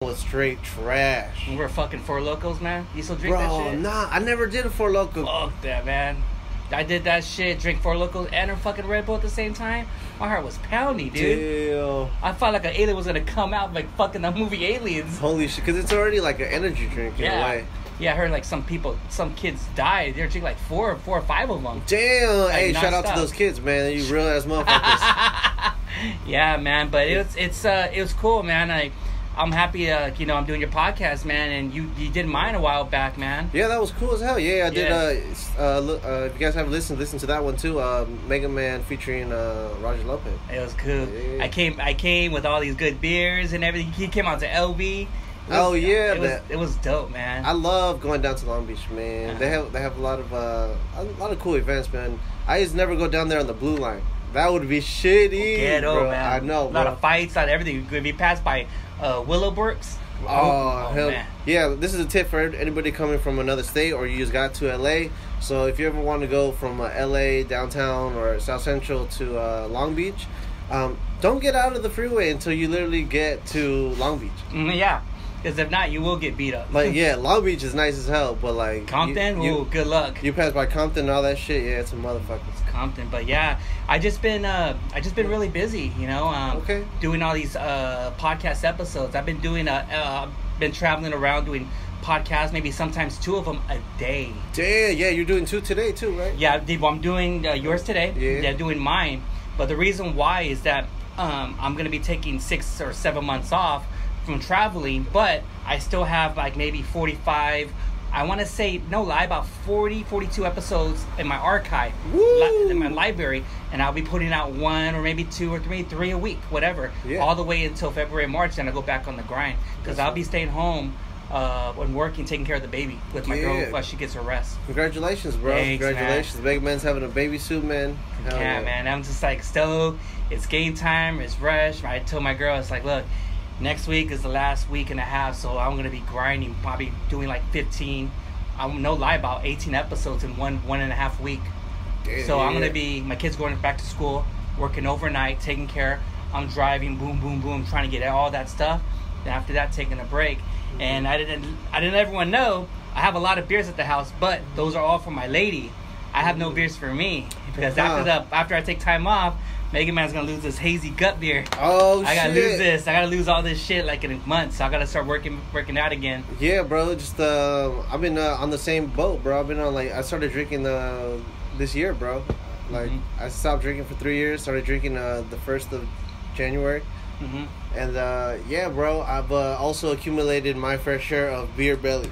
was straight trash. We're fucking Four Locos, man. You still drink that shit? Bro, nah, I never did a Four Loko. Fuck that, man. I did that shit, drink Four Locos and a fucking Red Bull at the same time. My heart was pounding, dude. Damn. I felt like an alien was gonna come out like fucking the movie Aliens. Holy shit, because it's already like an energy drink in a way. Yeah, I heard like some kids died. They're drinking like four or five of them. Damn. Like, hey, shout out to those kids, man. You real ass motherfuckers. Yeah, man. But it was cool, man. I'm happy, I'm doing your podcast, man, and you did mine a while back, man. Yeah, that was cool as hell. Yeah, I did. If you guys haven't listened to that one too. Megaman featuring Roger Lopez. It was cool. Yeah. I came with all these good beers and everything. He came out to LB. It was dope, man. I love going down to Long Beach, man. Uh-huh. They have a lot of cool events, man. I used to never go down there on the blue line. That would be shitty, Ghetto, bro. man. I know, a lot of fights, everything. You're gonna be passed by Willowbrooks. Oh, hell. Man. Yeah, this is a tip for anybody coming from another state or you just got to LA. So if you ever want to go from LA downtown or South Central to Long Beach, don't get out of the freeway until you literally get to Long Beach. Yeah, because if not, you will get beat up. Like, yeah, Long Beach is nice as hell, but like Compton, good luck. You pass by Compton and all that shit, yeah, it's a motherfucker. Compton, but yeah, I just been really busy, doing all these podcast episodes. I've been doing been traveling around doing podcasts, maybe sometimes 2 of them a day. Damn, yeah, you're doing 2 today too, right? Yeah, I'm doing yours today. Yeah, doing mine. But the reason why is that I'm gonna be taking 6 or 7 months off from traveling, but I still have like maybe 45. I want to say, no lie, about 42 episodes in my archive, in my library, and I'll be putting out 1 or maybe 2 or 3 a week, whatever, all the way until February, March, then I go back on the grind, because I'll be staying home and working, taking care of the baby with my girl while she gets her rest. Congratulations, bro. Thanks, congratulations. Megaman's having a baby soon, man. Yeah, man. I'm just like stoked. It's game time. It's rush. I told my girl, it's like, look, next week is the last week and a half, so I'm gonna be grinding, probably doing like 15. I'm no lie, about 18 episodes in one and a half week. So I'm gonna be, my kids going back to school, working overnight, taking care. I'm driving, boom, boom, boom, trying to get all that stuff. Then after that, taking a break. And I didn't everyone know I have a lot of beers at the house, but those are all for my lady. I have no beers for me because after I take time off, Megaman's gonna lose this hazy gut beer. Oh, I gotta lose this. I gotta lose all this shit like in a month. So I gotta start working out again. Yeah, bro. Just I've been on the same boat, bro. I've been on I started drinking this year, bro. Like I stopped drinking for 3 years. Started drinking the 1st of January. And yeah, bro. I've also accumulated my fair share of beer belly.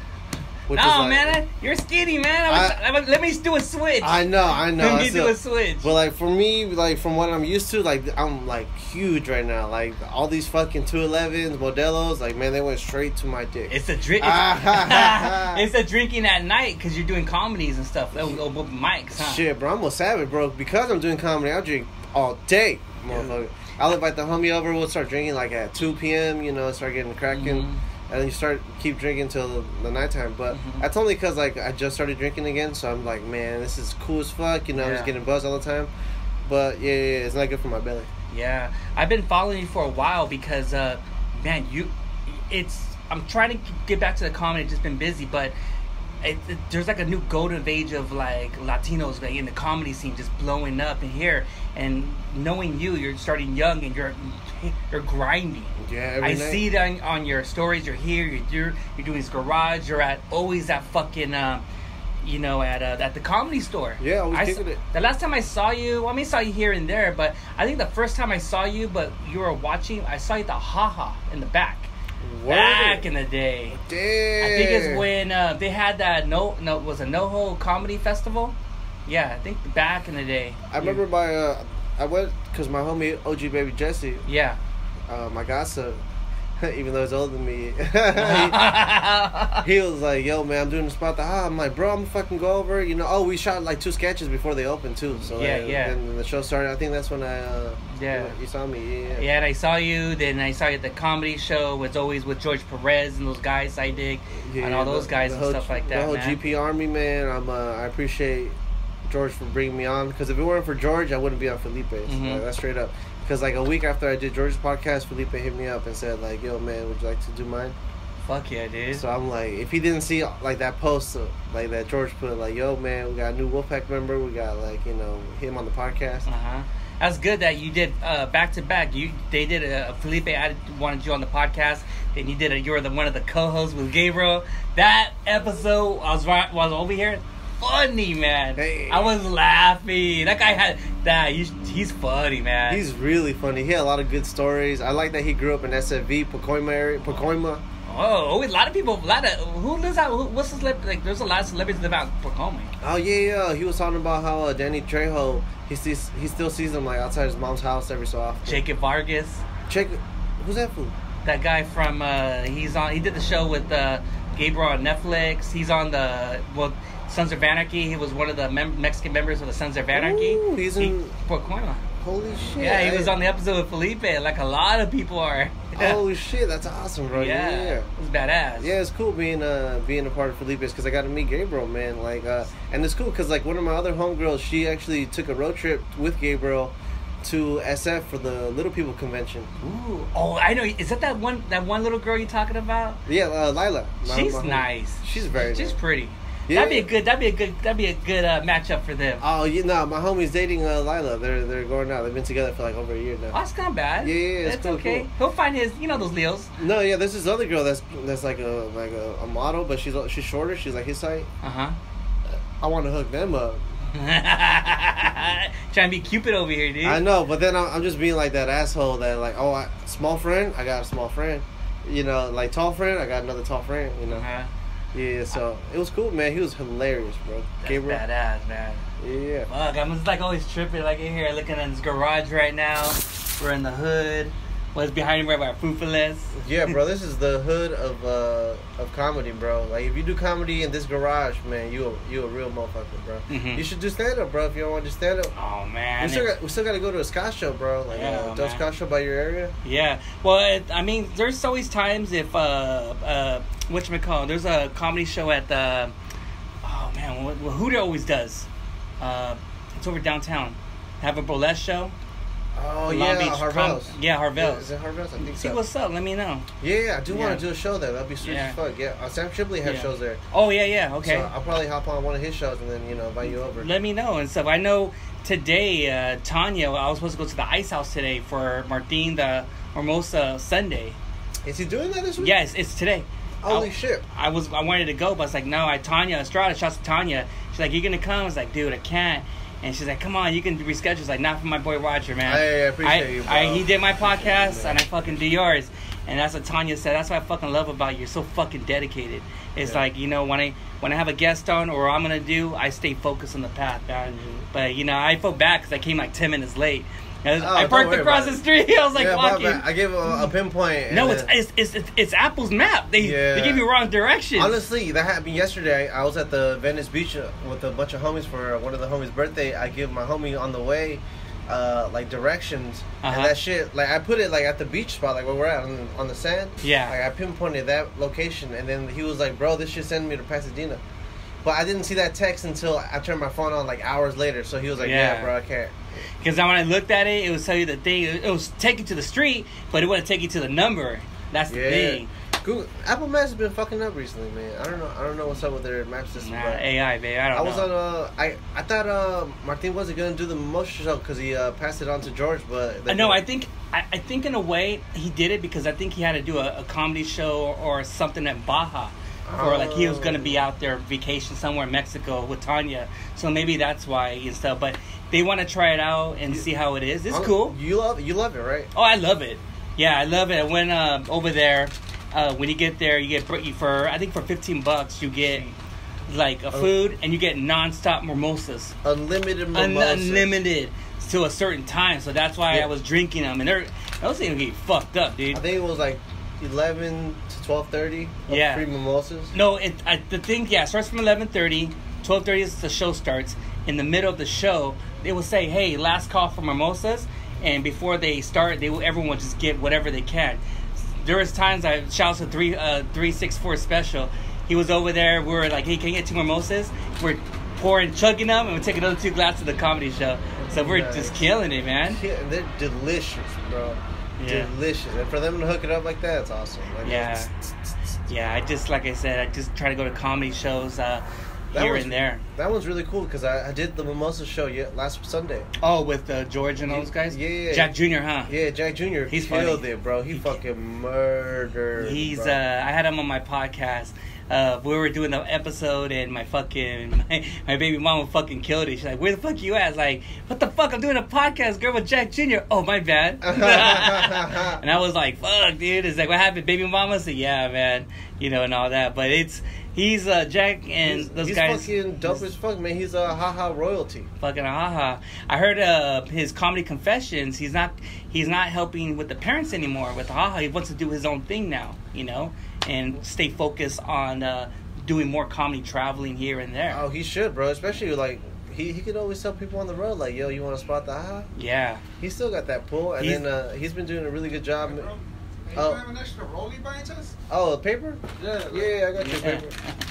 Man, you're skinny, man. Let me do a switch. I know. Let me do a switch. But like for me, like from what I'm used to, like I'm like huge right now. Like all these fucking 211s, Modelos, like man, they went straight to my dick. It's a drink. It's a drinking at night because you're doing comedies and stuff. With mics, huh? Shit, bro, I'm a savage, bro. Because I'm doing comedy, I drink all day, motherfucker. I'll invite the homie over. We'll start drinking like at 2 p.m. Start getting cracking. And then you keep drinking till the nighttime. But that's only because, like, I just started drinking again. So I'm like, man, this is cool as fuck. I'm just getting buzzed all the time. But, yeah, it's not good for my belly. Yeah. I've been following you for a while because, man, I'm trying to get back to the comedy. It's just been busy. But there's, like, a new golden age of, like, Latinos like, in the comedy scene just blowing up in here. And knowing you're starting young and you're grinding. Yeah, I see that on your stories. You're here. You're doing this garage. You're always at fucking at the Comedy Store. Yeah, always kicking it. The last time I saw you, I saw you here and there, but I think the first time I saw you, but you were watching, I saw you at the Haha in the back. Back in the day. Damn. I think it's when they had that it was a NoHo Comedy Festival. Yeah, I think back in the day. I remember I went because my homie OG Baby Jesse. Yeah. My godson, even though he's older than me, he was like, "Yo, man, I'm doing the spot." I'm like, "Bro, I'm gonna fucking go over." We shot like 2 sketches before they opened too. So yeah. And the show started. I think that's when you saw me. Yeah, and I saw you. Then I saw you at the comedy show. Was always with George Perez and those guys I dig, and all those guys and stuff like that. The whole GP Army, man. I appreciate George for bringing me on, because if it weren't for George, I wouldn't be on Felipe's. That's straight up. Because, like, a week after I did George's podcast, Felipe hit me up and said, like, yo, man, would you like to do mine? Fuck yeah, dude. So I'm like, if he didn't see, like, that post, like, that George put, like, yo, man, we got a new Wolfpack member. We got, like, you know, him on the podcast. Uh-huh. That's good that you did back-to-back. They did Felipe wanted you on the podcast. Then you did you were one of the co-hosts with Gabriel. That episode, I was over here. Funny, man. Hey. I was laughing. That guy had that. He's funny, man. He's really funny. He had a lot of good stories. I like that he grew up in SFV, Pacoima area. Pacoima. Oh, a lot of people. Who lives out? What's the celebrity? Like, there's a lot of celebrities live out in Pacoima. Oh yeah. He was talking about how Danny Trejo. He still sees him like outside his mom's house every so often. Jacob Vargas. Who's that fool? That guy from he did the show with Gabriel on Netflix. He's on Sons of Anarchy. He was one of the Mexican members of the Sons of Anarchy. Ooh, he's in Pacoima. Holy shit. Yeah, he was on the episode with Felipe, like a lot of people are. Oh shit, that's awesome, bro. Yeah. It was badass. Yeah, it's cool being a part of Felipe's because I got to meet Gabriel, man. Like, and it's cool because like one of my other homegirls, she actually took a road trip with Gabriel to SF for the Little People convention. Ooh, oh, I know. Is that one little girl you talking about? Yeah, Lila. She's nice. She's very. She's nice. Pretty. Yeah. That'd be a good matchup for them. Oh, my homie's dating Lila. They're going out. They've been together for like over a year now. Oh, that's not bad. Yeah, it's that's cool, okay. cool. He'll find his, those Leos. No, yeah, there's this other girl that's like a model, but she's shorter. She's like his height. I want to hook them up. Trying to be Cupid over here, dude. I know, but then I'm just being like that asshole that like, small friend, I got a small friend. Like tall friend, I got another tall friend. Yeah, so it was cool, man. He was hilarious, bro. That's Gabriel. badass, man. Yeah. Fuck, I'm just like always tripping, like in here looking at this garage right now. We're in the hood. What's behind him right by Fufules? Yeah, bro, this is the hood of comedy, bro. Like if you do comedy in this garage, man, you a real motherfucker, bro. Mm-hmm. You should do stand up, bro. If you don't want to do stand up. Oh man, we still got to go to a ska show, bro. Like a ska show by your area. Yeah, well, I mean, there's always times if whatchamacallit, there's a comedy show at the what Hooter always does. It's over downtown. Have a burlesque show. Oh, Long Beach, Harvell's. Harvell's. Yeah, is it Harvell's? I think See so. What's up? Let me know. Yeah, I do want to do a show there. That'd be sweet as fuck. Yeah, Sam Shipley has shows there. Oh, yeah, okay. So I'll probably hop on one of his shows and then, invite you over. Let me know and stuff. I know today, Tanya, I was supposed to go to the Ice House today for Martin the Hermosa Sunday. Is he doing that this week? Yes, it's today. Holy shit. I wanted to go, but I was like, no, Tanya Estrada, shouts to Tanya. She's like, you gonna come? I was like, dude, I can't. And she's like, come on, you can reschedule. It's like, not for my boy Roger, man. I appreciate you, bro. He did my podcast, and I fucking do yours. And that's what Tanya said. That's what I fucking love about you. You're so fucking dedicated. It's like, when I have a guest on or I'm going to do, I stay focused on the path, man. Mm-hmm. But, I felt bad because I came like 10 minutes late. I parked across the street. I was like walking. I gave a pinpoint. No, it's Apple's map. They give you wrong directions. Honestly, that happened yesterday. I was at the Venice Beach with a bunch of homies for one of the homies' birthday. I give my homie on the way, like directions, and that shit. Like I put it like at the beach spot, like where we're at on the sand. Yeah. Like I pinpointed that location, and then he was like, "Bro, this shit sending me to Pasadena." But I didn't see that text until I turned my phone on like hours later. So he was like, "Yeah, bro, I can't." Because when I looked at it, it would tell you the thing. It was take you to the street, but it wouldn't take you to the number. That's the thing. Google, Apple Maps has been fucking up recently, man. I don't know what's up with their map system. Nah, AI, babe. I don't know. I thought Martin wasn't gonna do the Mimosa show because he passed it on to George, but no, I think in a way he did it because I think he had to do a comedy show or something at Baja. Or like he was gonna be out there vacation somewhere in Mexico with Tanya, so maybe that's why and stuff. But they want to try it out and see how it is. It's cool. You love it, right? Oh, I love it. Yeah, I love it. I went over there. When you get there, you get for $15 you get like a food and you get nonstop mimosas. Unlimited mimosas. Unlimited to a certain time. So that's why I was drinking them, and those things get fucked up, dude. I think it was like 11 to 12:30. Yeah. Free mimosas. No, the thing starts from 11:30. 12:30 is the show starts. In the middle of the show, they will say, "Hey, last call for mimosas," and before they start, everyone will just get whatever they can. There was times shouts to 364 special. He was over there. We were like, "Hey, can you get 2 mimosas?" We're chugging them, and we take another 2 glasses of the comedy show. So we're just killing it, man. Yeah, they're delicious, bro. Yeah. Delicious. And for them to hook it up like that, it's awesome. Like, Yeah. Yeah, like I said, I just try to go to comedy shows here and there. That one's really cool because I did the Mimosa show last Sunday. Oh, with George and those guys? Yeah. Jack Jr., huh? Yeah, Jack Jr. He's killed funny. it, bro. He fucking murdered. He's, bro. I had him on my podcast. We were doing the episode and my baby mama fucking killed it. She's like, where the fuck you at? I was like, what the fuck? I'm doing a podcast, girl, with Jack Jr. Oh, my bad. And I was like, fuck, dude. It's like, what happened, baby mama? I said, yeah, man. You know, and all that. But he's Jack and those guys. He's fucking dope as fuck, man. He's a haha royalty. Fucking haha. I heard his comedy confessions. He's not helping with the parents anymore with haha. He wants to do his own thing now, you know, and stay focused on doing more comedy, traveling here and there. Oh, he should, bro. Especially like he could always tell people on the road like, yo, you want to spot the haha? Yeah. He's still got that pull, and then he's been doing a really good job. Hey, bro. Hey, you have an extra rollie by any chance? Oh, paper? Yeah, I got your paper.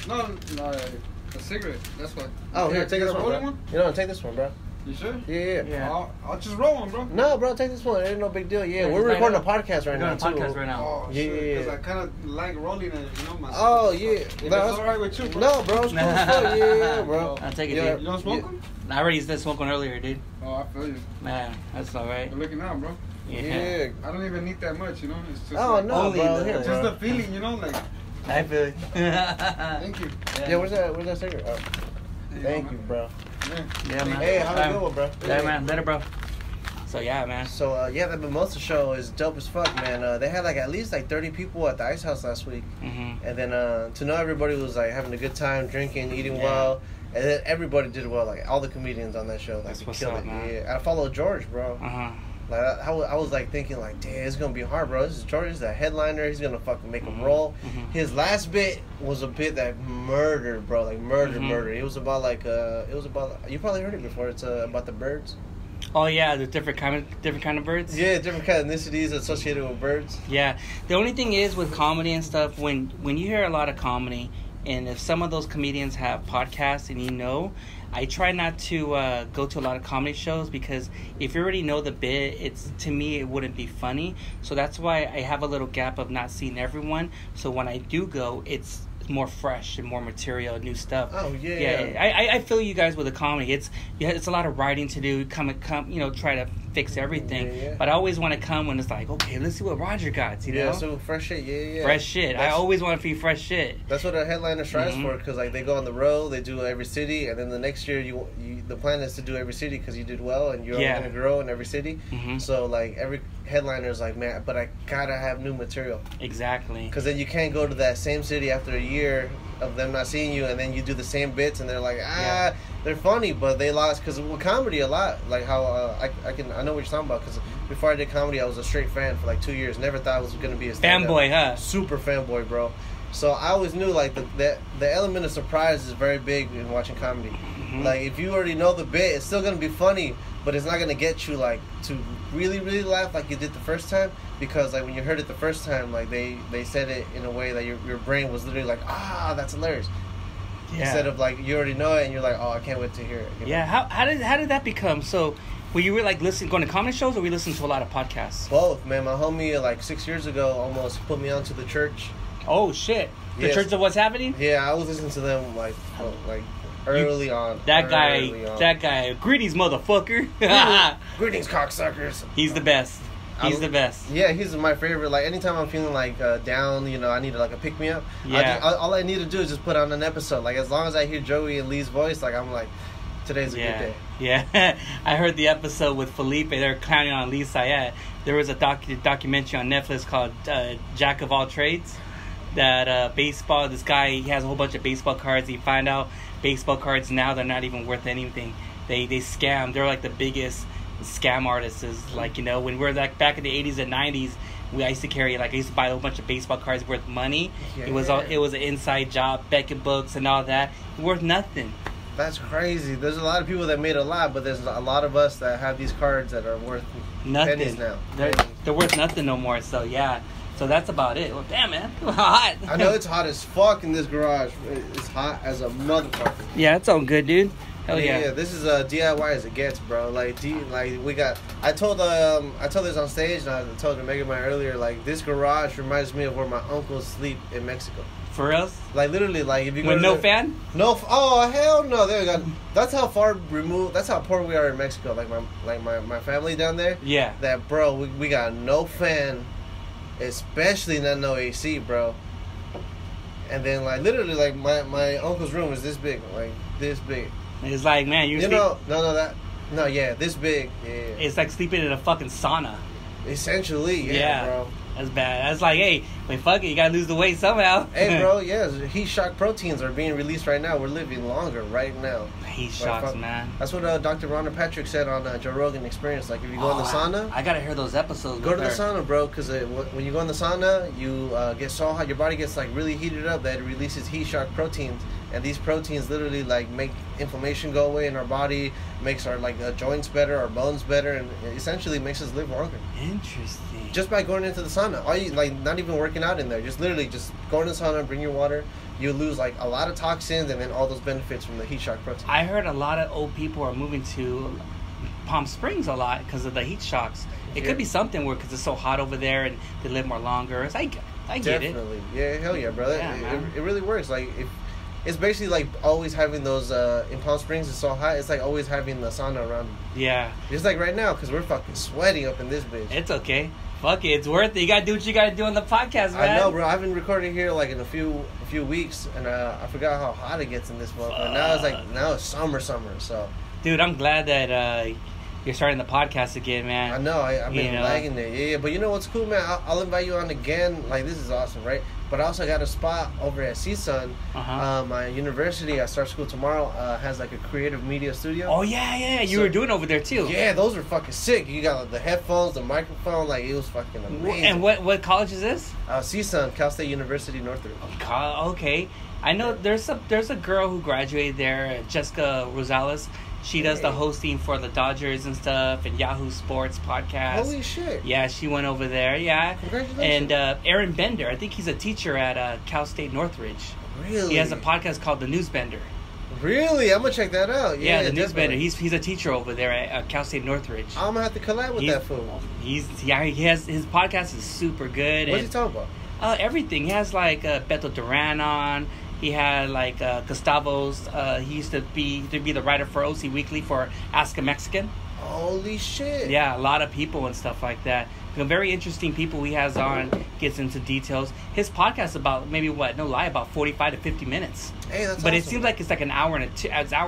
No, a cigarette. That's what. Oh, here, take this one, bro. One? You know, take this one, bro. You sure? Yeah. I'll just roll one, bro. No, bro, take this one. It ain't no big deal. Yeah, we're recording a podcast right now, too. Oh, yeah. Because I kind of like rolling it, you know, myself. Oh, yeah. If it's alright with you, bro. No, bro, it's cool as fuck. Yeah, bro. I'll take it, Yeah. dude. You don't smoke them? I already started smoking earlier, dude. Oh, I feel you. Man, that's all right. You're looking out, bro. Yeah. I don't even need that much, you know. It's just Oh, like, no, bro. Here, It's bro. just the feeling, you know, like. I feel it. Thank you. Yeah, where's that cigarette? Oh. Thank you, bro. Yeah, man. Hey, how's it going, bro? Yeah, man. Better, bro. So, yeah, man. So, that Mimosa show is dope as fuck, man. They had, at least 30 people at the Ice House last week. Mm-hmm. And then to know everybody was, having a good time, drinking, eating well. And then everybody did well. All the comedians on that show. That's what's killed up, it. man. Yeah. I followed George, bro. Uh-huh. I was thinking damn, it's gonna be hard, bro. This is George, he's a headliner. He's gonna fucking make him roll. Mm-hmm. His last bit was a bit that murdered, bro. Murder. It was about you probably heard it before. It's about the birds. Oh yeah, the different kind of birds. Yeah, different kind of ethnicities associated with birds. Yeah, the only thing is with comedy and stuff, when you hear a lot of comedy, and if some of those comedians have podcasts, and I try not to go to a lot of comedy shows because if you already know the bit, to me it wouldn't be funny. So that's why I have a little gap of not seeing everyone. So when I do go, it's more fresh and more material, new stuff. Oh yeah. Yeah, I feel you guys with the comedy. It's a lot of writing to do. Come, try to fix everything. Yeah. But I always want to come when it's like, okay, let's see what Roger got. You know? Yeah, so fresh shit. Yeah. Fresh shit. I always want to be fresh shit. That's what a headliner strives for, because they go on the road, they do every city, and then the next year the plan is to do every city because you did well and you're going to grow in every city. Mm-hmm. So every headliner is like, man, but I gotta have new material. Exactly. Because then you can't go to that same city after a year of them not seeing you, and then you do the same bits, and they're like, they're funny, but they lost. Because with comedy, a lot, like how I know what you're talking about. Because before I did comedy, I was a straight fan for 2 years. Never thought I was gonna be a stand-up. Fanboy, huh? Super fanboy, bro. So I always knew the element of surprise is very big in watching comedy. Mm-hmm. If you already know the bit, it's still gonna be funny, but it's not gonna get you to really, really laugh like you did the first time, because when you heard it the first time, they said it in a way that your brain was literally that's hilarious. Yeah. Instead of you already know it and you're like, oh, I can't wait to hear it. You know? Yeah. How did that become? So were you going to comedy shows, or were you listening to a lot of podcasts? Both, man. My homie 6 years ago almost put me onto the church. Oh shit! The Yes. Church of What's Happening? Yeah, I was listening to them early on. That guy. Greetings, motherfucker. Greetings, cocksuckers. He's the best. He's the best. Yeah, he's my favorite. Anytime I'm feeling down, I need a pick me up. Yeah. All I need to do is just put on an episode. As long as I hear Joey and Lee's voice, I'm today's a good day. Yeah. I heard the episode with Felipe. They're clowning on Lee Sayed. There was a documentary on Netflix called Jack of All Trades. That baseball, this guy, he has a whole bunch of baseball cards. You find out baseball cards now, they're not even worth anything. They scam. They're the biggest scam artists. When we were back in the 80s and 90s, I used to carry I used to buy a whole bunch of baseball cards worth money. Yeah. It was an inside job, Beckett books and all that, worth nothing. That's crazy. There's a lot of people that made a lot, but there's a lot of us that have these cards that are worth nothing pennies now. They're worth nothing no more. So yeah. So that's about it. Well, damn, man. Hot. I know it's hot as fuck in this garage. It's hot as a motherfucker. Yeah, it's all good, dude. Hell yeah. Yeah, this is DIY as it gets, bro. Like, we got. I told this on stage, and I told the Megaman earlier. Like, this garage reminds me of where my uncles sleep in Mexico. For real? Like, literally, like if you go With to no the, fan? No. Oh hell no! There we go. That's how far removed. That's how poor we are in Mexico. Like my family down there. Yeah. That bro, we got no fan, especially not no AC, bro. And then like literally like my uncle's room is this big, like this big. It's like, man, yeah, this big. Yeah. It's like sleeping in a fucking sauna. Essentially, yeah, bro. That's bad. That's like, hey, fuck it, you gotta lose the weight somehow. Hey, bro, yeah, heat shock proteins are being released right now. We're living longer right now. Heat shocks, man. That's what Dr. Rhonda Patrick said on Joe Rogan Experience. Like, if you go in the sauna, I gotta hear those episodes. Go to the sauna, bro, because when you go in the sauna, you get so hot, your body gets like really heated up that it releases heat shock proteins, and these proteins literally like make inflammation go away in our body, makes our like joints better, our bones better, and essentially makes us live longer. Interesting. Just by going into the sauna, all you like, not even working out in there, just literally just go in the sauna, bring your water. You lose like a lot of toxins and then all those benefits from the heat shock protein. I heard a lot of old people are moving to Palm Springs a lot because of the heat shocks. It could be something where because it's so hot over there and they live more longer. I get it. Definitely, yeah, hell yeah, brother. Yeah, it really works. Like it's basically like always having those in Palm Springs. It's so hot. It's like always having the sauna around. Yeah. Just like right now because we're fucking sweating up in this bitch. It's okay. Fuck it, it's worth it. You gotta do what you gotta do on the podcast, man. I know, bro. I've been recording here like in a few weeks, and I forgot how hot it gets in this month. But now it's summer. So, dude, I'm glad that you're starting the podcast again, man. I know. I've been lagging it. Yeah. But you know what's cool, man? I'll invite you on again. Like, this is awesome, right? But I also got a spot over at CSUN. My university, I start school tomorrow, has like a creative media studio. Oh, yeah. You were doing over there, too. Yeah, those are fucking sick. You got like, the headphones, the microphone. Like, it was fucking amazing. And what college is this? CSUN, Cal State University Northridge. Okay. I know there's a girl who graduated there, Jessica Rosales. She does the hosting for the Dodgers and stuff and Yahoo Sports podcast. Holy shit. Yeah, she went over there. Yeah. Congratulations. And Aaron Bender, I think he's a teacher at Cal State Northridge. Really? He has a podcast called The Newsbender. Really? I'm going to check that out. Yeah, The Newsbender. He's a teacher over there at Cal State Northridge. I'm going to have to collab with that fool. He has his podcast is super good. What's he talking about? Everything. He has like Beto Duran on. He had like Gustavos. He used to be the writer for OC Weekly for Ask a Mexican. Holy shit! Yeah, a lot of people and stuff like that. Very interesting people he has on. Gets into details. His podcast is about about 45 to 50 minutes. Hey, that's but awesome. It seems like it's like an hour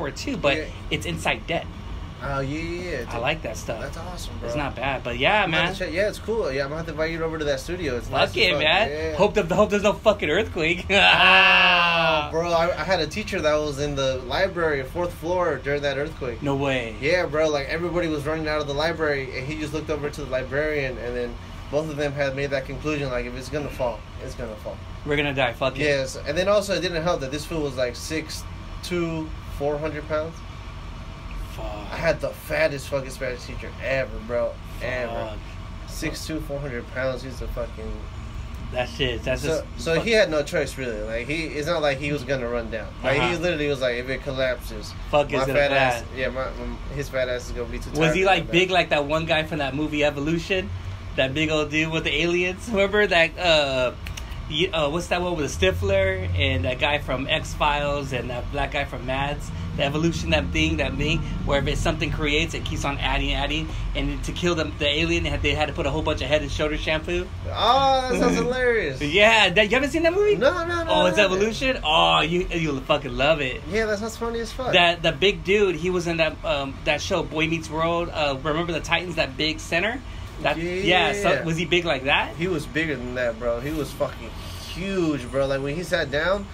or two. But it's inside debt. Oh, yeah. I like that stuff. That's awesome, bro. It's not bad, but yeah, man. Yeah, it's cool. Yeah, I'm going to have to invite you over to that studio. It's Fuck nice it, man. Yeah. Hope there's no fucking earthquake. Bro, I had a teacher that was in the library, 4th floor, during that earthquake. No way. Yeah, bro. Like, everybody was running out of the library, and he just looked over to the librarian, and then both of them had made that conclusion, like, if it's going to fall, it's going to fall. We're going to die. Fuck it. Yes. And then also, it didn't help that this fool was like 6'2", 400 pounds. Fuck. I had the fattest fucking Spanish teacher ever, bro. Ever. 6'2", 400 pounds. He's the fucking... So he had no choice, really. Like, it's not like he was gonna run down. Like, he literally was like, if it collapses, fuck my is fat it ass. Yeah, his fat ass is gonna be too tired. Was he like big like that one guy from that movie Evolution? That big old dude with the aliens? Remember that? What's that one with the Stifler and that guy from X-Files and that black guy from Mads? The evolution, that thing, where if something creates, it keeps on adding, and to kill the alien, they had to put a whole bunch of Head and Shoulder shampoo. Oh, that sounds hilarious. Yeah, you haven't seen that movie? No. Oh, it's Evolution? Oh, you'll fucking love it. Yeah, that sounds funny as fuck. The big dude, he was in that show, Boy Meets World. Remember the Titans, that big center? So was he big like that? He was bigger than that, bro. He was fucking huge, bro. Like, when he sat down...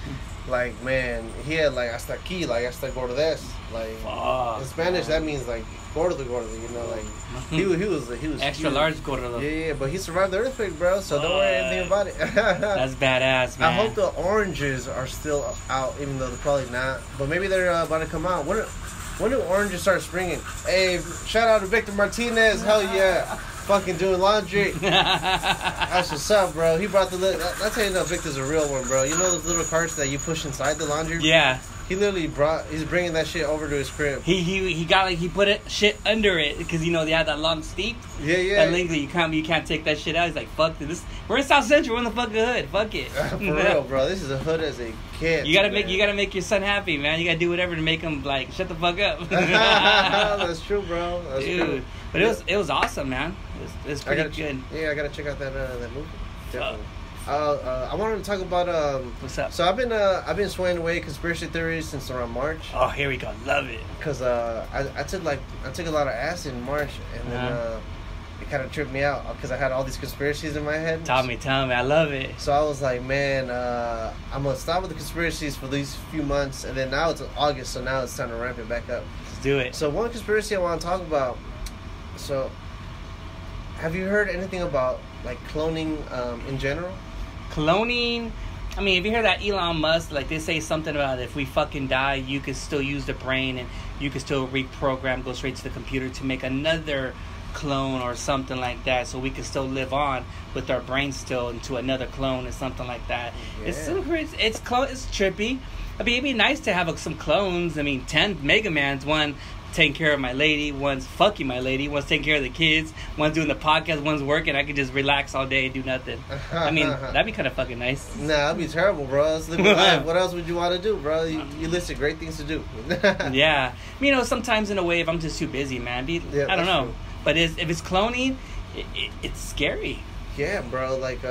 Like, man, he had, like, hasta aquí, like, hasta gordes. Like, in Spanish, that means, like, gordo, you know, like, he was extra huge. Large gordo. Yeah, but he survived the earthquake, bro, so don't worry anything about it. That's badass, man. I hope the oranges are still out, even though they're probably not, but maybe they're about to come out. When do oranges start springing? Hey, shout out to Victor Martinez, hell yeah. Fucking doing laundry. That's what's up, bro. He brought that's how you know Victor's a real one, bro. You know those little carts that you push inside the laundry? Yeah. He literally he's bringing that shit over to his crib. He got like he put it shit under it because you know they had that long steep. Yeah. And legally you can't take that shit out. He's like, fuck this. We're in South Central. We're in the fucking hood. Fuck it. For real, bro. This is a hood as a kid. You gotta make your son happy, man. You gotta do whatever to make him like shut the fuck up. That's true, bro. That's true. But it was awesome, man. It was pretty good. Yeah, I gotta check out that movie. Definitely. I wanted to talk about what's up? So I've been swaying away conspiracy theories since around March. Oh, here we go. Love it. Because I took a lot of acid in March, and then it kind of tripped me out because I had all these conspiracies in my head. Tell me, I love it. So I was like, man, I'm gonna stop with the conspiracies for these few months, and then now it's August, so now it's time to ramp it back up. Let's do it. So one conspiracy I want to talk about. So, have you heard anything about like cloning in general? Cloning, I mean, if you hear that Elon Musk, like they say something about if we fucking die, you could still use the brain and you could still reprogram, go straight to the computer to make another clone or something like that, so we could still live on with our brain still into another clone or something like that. Yeah. It's trippy. I mean, it'd be nice to have some clones. I mean, 10 Megamans, one taking care of my lady, one's fucking my lady, one's taking care of the kids, one's doing the podcast, one's working. I could just relax all day and do nothing. I mean, that'd be kind of fucking nice. Nah, that'd be terrible, bro. Let's live your life. What else would you want to do, bro? You listed great things to do. Yeah. You know, sometimes in a way, if I'm just too busy, man, I don't know. True. But if it's cloning, it's scary. Yeah, bro. Like,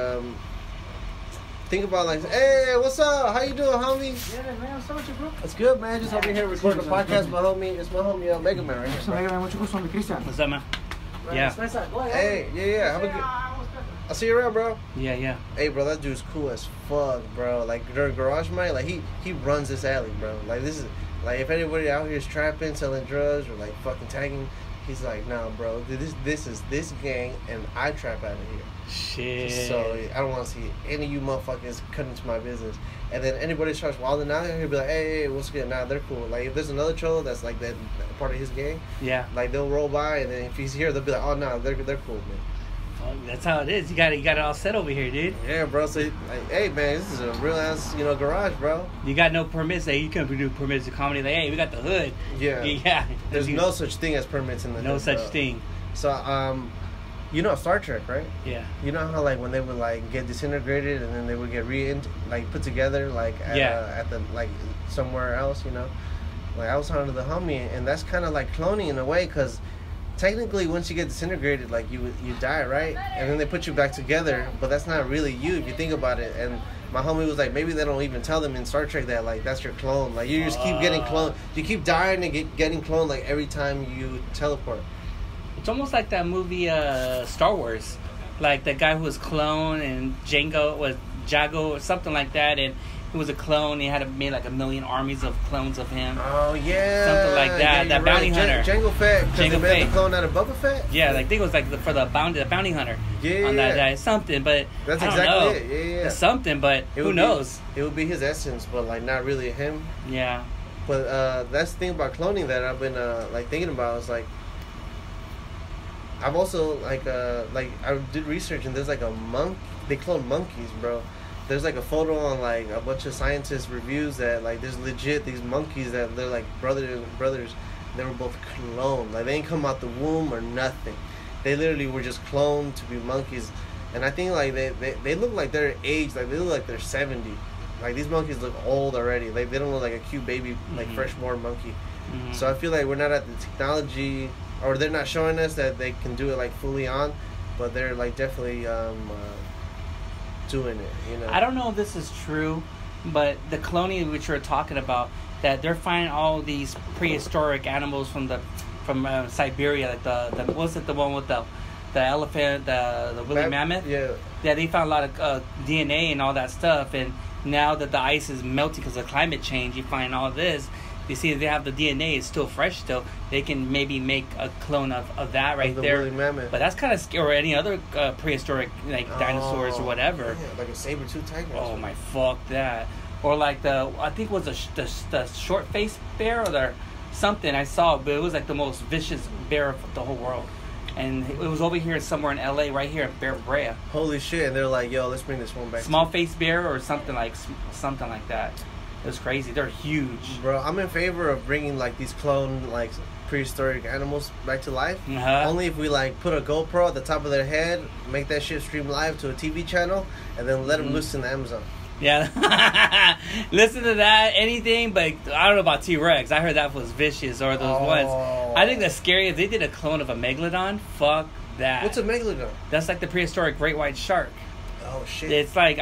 think about like, hey, what's up? How you doing, homie? Yeah, man, what's up with you, bro? That's good, man. Just over here recording the podcast. My homie, it's my homie Megaman right here. Megaman, mucho gusto, Cristian. What's up, man? Yeah. Hey, yeah. Have a good. I'll see you around, bro. Yeah. Hey, bro, that dude's cool as fuck, bro. Like during Garage Night, like he runs this alley, bro. Like this is like if anybody out here is trapping, selling drugs, or like fucking tagging. He's like, nah, bro, this is this gang, and I trap out of here. Shit. So I don't want to see any of you motherfuckers cut into my business. And then anybody starts wilding out, he'll be like, hey, what's good? Nah, they're cool. Like if there's another cholo that's like that part of his gang, yeah, like they'll roll by, and then if he's here, they'll be like, oh no, they're cool, man. Well, that's how it is. You got it all set over here, dude. Yeah, bro. So like, hey, man, this is a real ass, garage, bro. You got no permits. Hey, you can't do permits to comedy. Like, hey, we got the hood. Yeah. There's no such thing as permits in the hood. No such thing. So Star Trek, right? Yeah. You know how like when they would like get disintegrated and then they would get put together like at the like somewhere else, Like I was talking to the homie, and that's kind of like cloning in a way, because technically once you get disintegrated, like you die, right? And then they put you back together, but that's not really you if you think about it. And my homie was like, maybe they don't even tell them in Star Trek that like that's your clone. Like you just keep getting cloned. You keep dying and getting cloned like every time you teleport. It's almost like that movie Star Wars, like the guy who was cloned and Jago or something like that, and he was a clone. He had made like 1 million armies of clones of him. Oh yeah, something like that. Yeah, that bounty hunter, Jango Fett. Jango Fett. The clone out of Boba Fett. Yeah, like I think it was like for the bounty hunter. Yeah, on that guy, something, but that's I don't exactly know. it. Yeah. It's something, but who knows? It would be his essence, but like not really him. Yeah. But that's the thing about cloning that I've been thinking about. Is like I've also like I did research, and there's like a monk. They clone monkeys, bro. There's like a photo on like a bunch of scientists reviews that like there's legit these monkeys that they're like brothers. They were both cloned. Like they didn't come out the womb or nothing. They literally were just cloned to be monkeys. And I think like they look like they're aged. Like they look like they're 70. Like these monkeys look old already. Like they don't look like a cute baby, like fresh-born monkey. Mm-hmm. So I feel like we're not at the technology, or they're not showing us that they can do it like fully on, but they're like definitely doing it. I don't know if this is true, but the cloning which you're talking about, that they're finding all these prehistoric animals from Siberia, like the what's it, the one with the elephant, the woolly mammoth. Yeah, they found a lot of DNA and all that stuff, and now that the ice is melting because of climate change, you find all this. You see, they have the DNA, it's still fresh still. They can maybe make a clone of that right the there. Woolly mammoth. But that's kind of scary. Or any other prehistoric like dinosaurs or whatever. Yeah, like a saber-tooth tiger. Oh my, fuck that. Or like I think it was the short-faced bear or something I saw, but it was like the most vicious bear of the whole world. And it was over here somewhere in LA, right here in Bear Brea. Holy shit! And they're like, "Yo, let's bring this one back." Small-faced bear or something like that. It was crazy. They're huge. Bro, I'm in favor of bringing like these clone like prehistoric animals back to life. Only if we like put a GoPro at the top of their head, make that shit stream live to a TV channel, and then let them loose in the Amazon. Yeah. Listen to that, anything, but I don't know about T-Rex. I heard that was vicious, or those ones. I think that's scary. If they did a clone of a Megalodon, fuck that. What's a Megalodon? That's like the prehistoric great white shark. Oh shit! It's like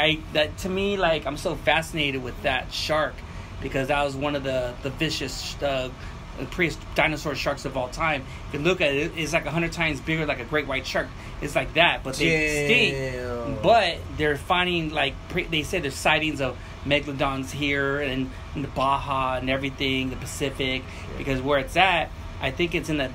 to me, like I'm so fascinated with that shark because that was one of the vicious dinosaur sharks of all time. If you look at it, it's like 100 times bigger, like a great white shark. It's like that, but they stink. But they're finding like they said there's sightings of megalodons here and in the Baja and everything, the Pacific, because where it's at, I think it's in the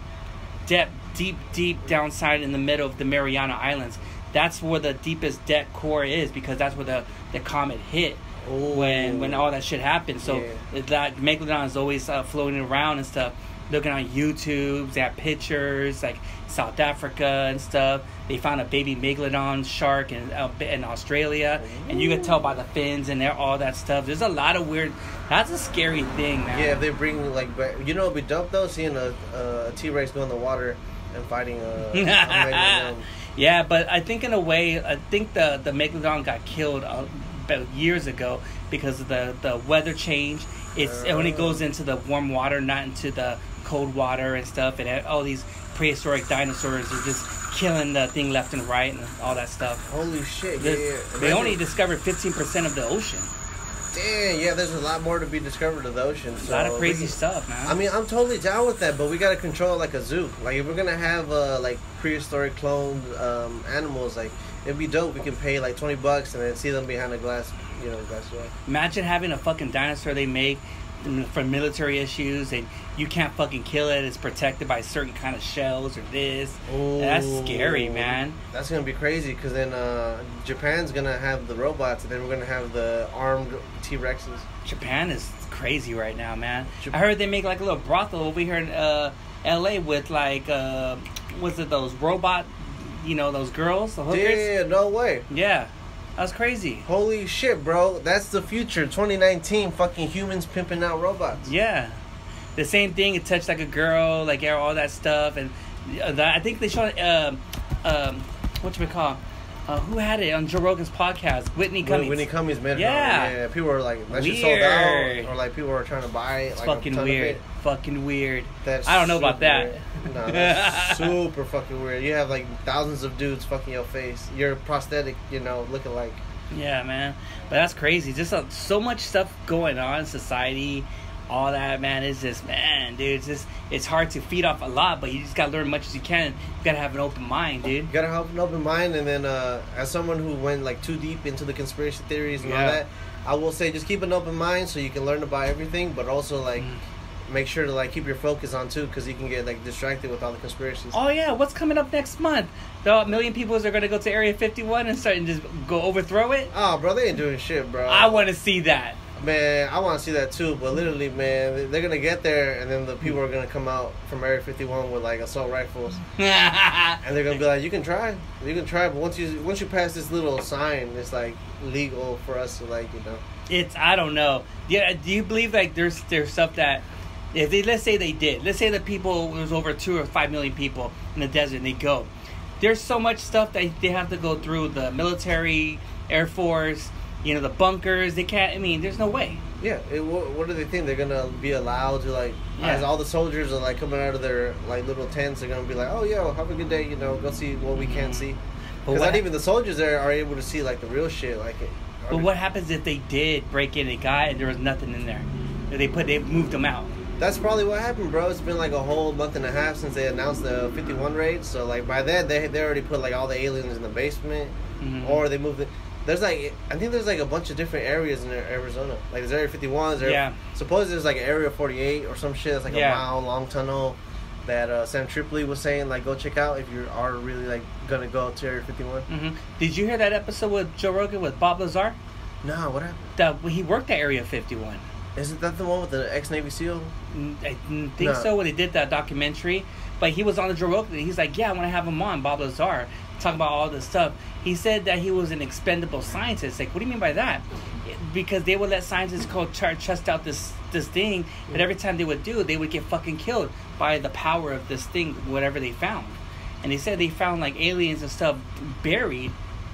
deep downside in the middle of the Mariana Islands. That's where the deepest depth core is because that's where the comet hit. When all that shit happened. So that Megalodon is always floating around and stuff. Looking on YouTube, they have pictures like South Africa and stuff. They found a baby Megalodon shark in Australia, and you can tell by the fins and all that stuff. There's a lot of weird. That's a scary thing, man. Yeah, if they bring like, you know, it'd be dope though seeing a T-Rex go in the water and fighting a Megalodon. Yeah, but I think in a way, I think the Megalodon got killed about years ago because of the weather change. It only goes into the warm water, not into the cold water and stuff. And all these prehistoric dinosaurs are just killing the thing left and right and all that stuff. Holy shit! They only discovered 15% of the ocean. Damn, yeah, there's a lot more to be discovered of the ocean. So a lot of crazy stuff, man. I mean, I'm totally down with that, but we gotta control it like a zoo. Like, if we're gonna have like prehistoric cloned animals, like it'd be dope. We can pay like $20 and then see them behind a glass wall. Imagine having a fucking dinosaur they make for military issues, and you can't fucking kill it. It's protected by certain kind of shells or this. Ooh, that's scary, man. That's gonna be crazy because then Japan's gonna have the robots, and then we're gonna have the armed T-Rexes. Japan is crazy right now, man. I heard they make like a little brothel over here in LA with like was it those robot, those girls, the hookers? Yeah, no way. Yeah. That's crazy. Holy shit, bro. That's the future. 2019, fucking humans pimping out robots. Yeah. The same thing. It touched like a girl, like all that stuff. And I think they showed, whatchamacallit? Who had it on Joe Rogan's podcast? Whitney Cummings. Whitney Cummings made it. Yeah. People were like, that shit sold out. Or like people were trying to buy it. It's like fucking weird. Fucking weird. That's I don't know about that. No, that's super fucking weird. You have like thousands of dudes fucking your face. You're prosthetic, looking like. Yeah, man. But that's crazy. Just so much stuff going on in society. All that, man, is just, man, dude, it's hard to feed off a lot, but you just gotta learn as much as you can. You gotta have an open mind, dude. You gotta have an open mind, and then as someone who went like too deep into the conspiracy theories and all that, I will say just keep an open mind so you can learn about everything, but also like make sure to like keep your focus on too, because you can get like distracted with all the conspiracies. Oh yeah, what's coming up next month? The million people are gonna go to Area 51 and start and just go overthrow it. Oh, bro, they ain't doing shit, bro. I want to see that. Man, I want to see that too, but literally, man, they're gonna get there, and then the people are gonna come out from Area 51 with like assault rifles, and they're gonna be like, "You can try, but once you pass this little sign, it's like legal for us to like, It's I don't know. Yeah, do you believe like there's stuff that if they let's say the people there's over 2 or 5 million people in the desert and they go, there's so much stuff that they have to go through the military, Air Force. The bunkers, they can't, there's no way. Yeah, what do they think? They're going to be allowed to, like, as all the soldiers are, like, coming out of their, like, little tents, they're going to be like, oh, yeah, well, have a good day, go see what we can't see. Because not even the soldiers there are able to see, like, the real shit. But what happens if they did break in a guy and there was nothing in there? They moved them out. That's probably what happened, bro. It's been, like, a whole month and a half since they announced the 51 raid. So, like, by then, they already put, like, all the aliens in the basement. Mm-hmm. Or they moved it. I think there's like a bunch of different areas in Arizona. Like there's Area 51. Supposedly there's like Area 48 or some shit. That's like a mile long tunnel that Sam Tripoli was saying like go check out if you are really like gonna go to Area 51. Mm-hmm. Did you hear that episode with Joe Rogan with Bob Lazar? No, what happened? He worked at Area 51. Isn't that the one with the ex-Navy SEAL? I think so when they did that documentary. But he was on the Joe Rogan. He's like, I want to have him on, Bob Lazar, talk about all this stuff. He said that he was an expendable scientist. Like, what do you mean by that? because they would let scientists go test out this thing, but every time they would they would get fucking killed by the power of this thing, whatever they found. And they said they found like aliens and stuff buried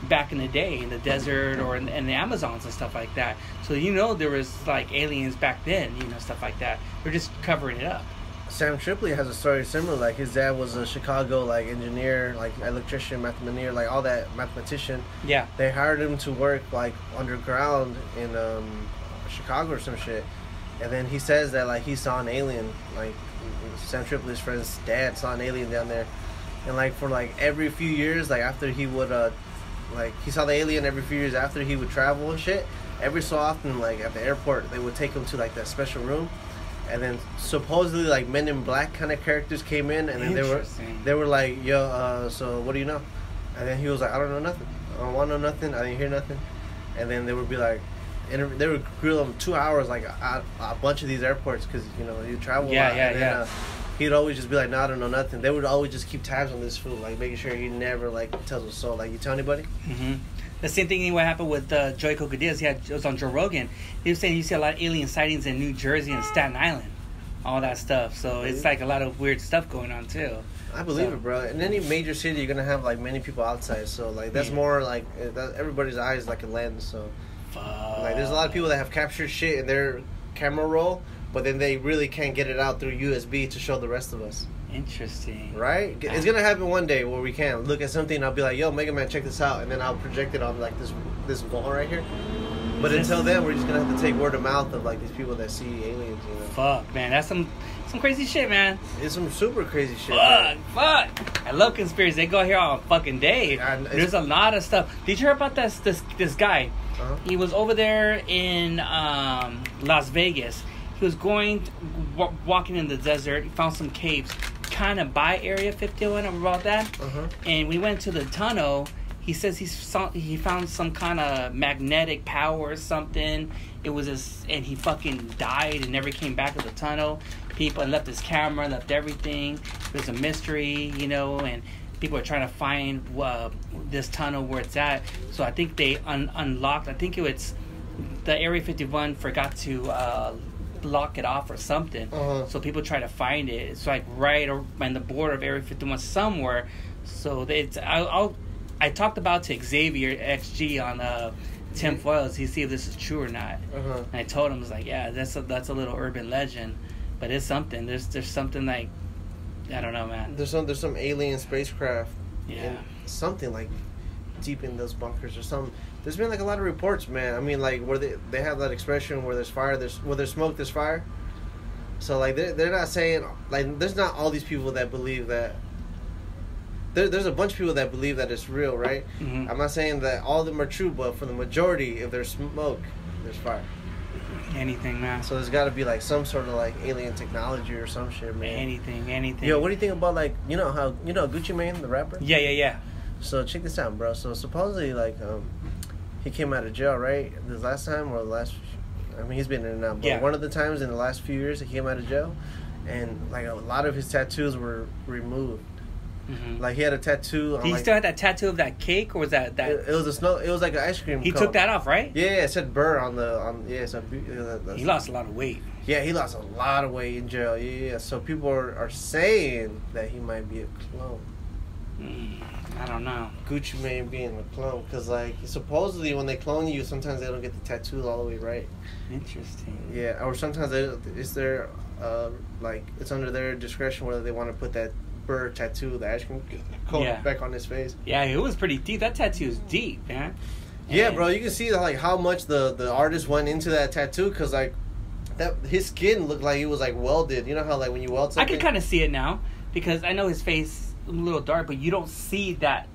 back in the day in the desert or in the Amazons and stuff like that. So there was like aliens back then, stuff like that. They're just covering it up. Sam Tripoli has a story similar. Like his dad was a Chicago like engineer, like electrician, mathematician, like all that mathematician. Yeah. They hired him to work like underground in Chicago or some shit. And then he says that like he saw an alien, like Sam Tripoli's friend's dad saw an alien down there. And like for like every few years, like after he would like he saw the alien every few years after he would travel and shit. Every so often, like at the airport, they would take him to like that special room, and then supposedly like Men in Black kind of characters came in, and then they were like, "Yo, so what do you know?" And then he was like, "I don't know nothing. I don't want to know nothing. I didn't hear nothing." And then they would be like, they would grill him 2 hours like at a bunch of these airports because you travel. Yeah. He'd always just be like, "No, I don't know nothing." They would always just keep tabs on this fool, like making sure he never like tells a soul. Like, you tell anybody? Mm-hmm. The same thing what happened with Joey Cocodillas. It was on Joe Rogan. He was saying you see a lot of alien sightings in New Jersey and Staten Island, all that stuff. So it's like a lot of weird stuff going on too. I believe it, bro. In any major city, you're gonna have like many people outside. So like that's more like everybody's eyes like a lens. So like there's a lot of people that have captured shit in their camera roll, but then they really can't get it out through USB to show the rest of us. Interesting. Right? It's going to happen one day where we can look at something and I'll be like, "Yo, Megaman, check this out." And then I'll project it on like this wall right here. But until then, we're just going to have to take word of mouth of like these people that see aliens, Fuck, man. That's some crazy shit, man. It's some super crazy shit. Fuck. I love conspiracy. They go here all fucking day. There's a lot of stuff. Did you hear about this guy? Uh-huh. He was over there in Las Vegas. He was walking in the desert. He found some caves kind of by Area 51 about that. Uh-huh. And we went to the tunnel. He says he found some kind of magnetic power or something. It was and he fucking died and never came back to the tunnel. People left his camera, left everything. There's a mystery, and people are trying to find this tunnel where it's at. So I think they unlocked. I think it's the Area 51 forgot to lock it off or something. Uh-huh. So people try to find it. It's like right on the border of Area 51 somewhere. So I talked about to Xavier XG on Tim Foils. He see if this is true or not. Uh-huh. And I told him, I was like, yeah, that's a little urban legend, but it's something. There's something like, I don't know, man. There's some alien spacecraft. Yeah. Something like deep in those bunkers or something. There's been like a lot of reports, man. I mean, like where they have that expression where there's fire, where there's smoke, there's fire. So like they're not saying like there's not all these people that believe that. There's a bunch of people that believe that it's real, right? Mm-hmm. I'm not saying that all of them are true, but for the majority, if there's smoke, there's fire. Anything, man. So there's got to be like some sort of like alien technology or some shit, man. Anything. Yo, what do you think about like how Gucci Mane, the rapper? Yeah. So check this out, bro. So supposedly like he came out of jail, right? This last time or the last? I mean, he's been in and out, but one of the times in the last few years he came out of jail, and like a lot of his tattoos were removed. Mm-hmm. Like he had a tattoo. Did he still have that tattoo of that cake, or was that? It was it was like an ice cream. He took that off, right? Yeah, it said Burr on yeah. So he lost a lot of weight. Yeah, he lost a lot of weight in jail. Yeah. So people are saying that he might be a clone. I don't know. Gucci Mane being a clone, because like supposedly when they clone you, sometimes they don't get the tattoos all the way right. Interesting. Yeah, or sometimes it's their like it's under their discretion whether they want to put that Burr tattoo, the ice cream cone back on his face. Yeah, it was pretty deep. That tattoo is deep, man. Yeah, bro, you can see like how much the artist went into that tattoo, because like that his skin looked like it was like welded. You know how like when you weld something? I can kind of see it now because I know his face a little dark, but you don't see that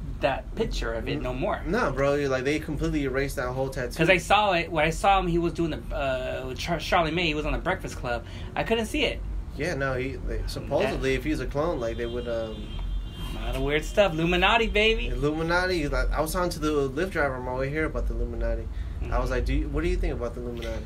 picture of it no more. No, bro, like they completely erased that whole tattoo. Because I saw it when I saw him. He was doing with Charlie May. He was on the Breakfast Club. I couldn't see it. Yeah, no, supposedly if he's a clone, like they would. A lot of weird stuff. Illuminati, baby. Illuminati. Like, I was talking to the Lyft driver on my way here about the Illuminati. Mm-hmm. I was like, what do you think about the Illuminati?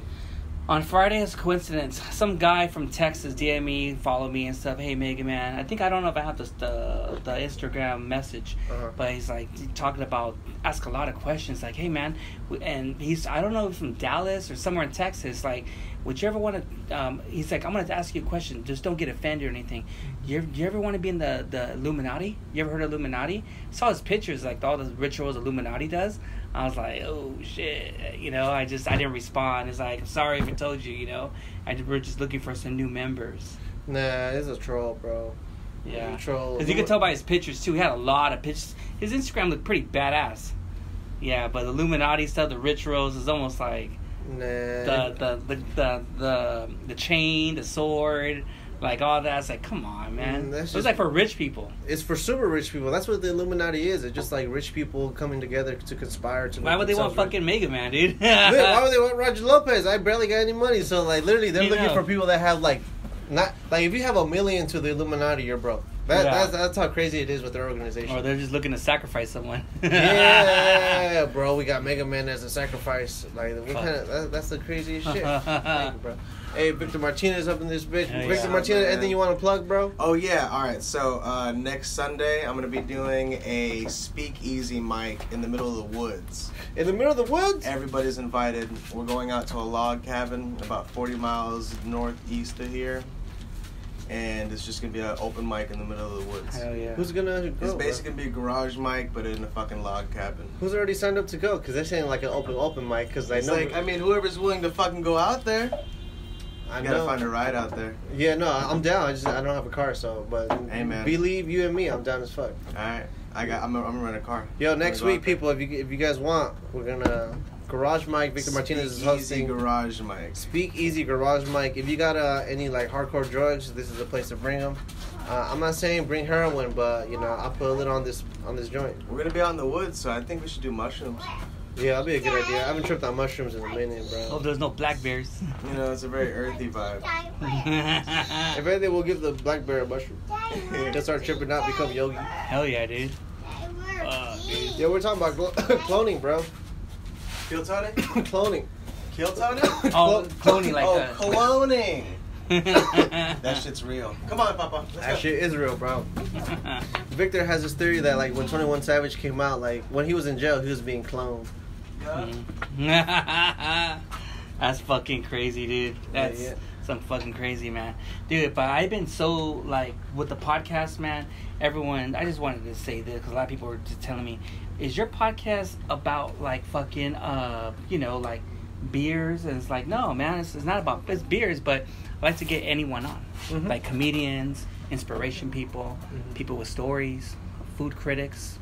On Friday, it's a coincidence. Some guy from Texas DM me, follow me and stuff. Hey, Megaman. I don't know if I have the Instagram message, but he's like talking about, ask a lot of questions. Like, hey, man, and I don't know if from Dallas or somewhere in Texas. Like, would you ever want to? He's like, I'm gonna ask you a question. Just don't get offended or anything. You ever want to be in the Illuminati? You ever heard of Illuminati? Saw his pictures, like all the rituals Illuminati does. I was like, oh shit, you know. I didn't respond. It's like, I'm sorry if I told you, you know. We're just looking for some new members. Nah, he's a troll, bro. Yeah, troll. Because you can tell by his pictures too. He had a lot of pictures. His Instagram looked pretty badass. Yeah, but the Illuminati stuff, the rituals, is almost like the chain, the sword. Like all that, it's like, come on, man. It's like for rich people. It's for super rich people. That's what the Illuminati is. It's just like rich people coming together to conspire to. Why would they want fucking Megaman, dude? Why would they want Roger Lopez? I barely got any money, so like literally, they're looking for people that have like, not like if you have $1 million to the Illuminati, you're broke. That's how crazy it is with their organization. Or they're just looking to sacrifice someone. Yeah, bro. We got Megaman as a sacrifice. Like, what kind of? That's the craziest shit. Thank you, bro. Hey, Victor Martinez up in this bitch. Victor Martinez, anything you want to plug, bro? Oh, yeah. All right. So, next Sunday, I'm going to be doing a speakeasy mic in the middle of the woods. In the middle of the woods? Everybody's invited. We're going out to a log cabin about 40 miles northeast of here. And it's just going to be an open mic in the middle of the woods. Hell yeah. Who's going to go? It's basically going to be a garage mic, but in a fucking log cabin. Who's already signed up to go? Because they're saying like an open mic. Because I know. Like, I mean, whoever's willing to fucking go out there. I gotta find a ride out there. Yeah, no, I'm down. I don't have a car, so but hey, man. Believe you and me, I'm down as fuck. All right, I'm gonna rent a car. Yo, next week, people, if you guys want, we're gonna garage mic. Victor Martinez is hosting. Garage mic. Speak easy garage mic. If you got any like hardcore drugs, this is the place to bring them. I'm not saying bring heroin, but you know I'll put a little on this joint. We're gonna be out in the woods, so I think we should do mushrooms. Yeah, that'd be a good idea. I haven't tripped on mushrooms in a minute, bro. Hope there's no black bears. You know, it's a very earthy vibe. If anything, we'll give the black bear a mushroom. Just start tripping out, become yogi. Hell yeah, dude. Dude. Yeah, we're talking about cloning, bro. Kill toning? Cloning. Kill toning? Oh, cloning like cloning. That shit's real. Come on, Papa. That shit is real, bro. Victor has this theory that like when 21 Savage came out, like when he was in jail, he was being cloned. That's fucking crazy, dude. That's some fucking crazy, man. Dude, but I've been so like with the podcast, man. Everyone, I just wanted to say this because a lot of people were just telling me, is your podcast about like fucking you know, like beers? And it's like, no, man, it's not about it's beers, but I like to get anyone on, like comedians, inspiration people, people with stories, food critics,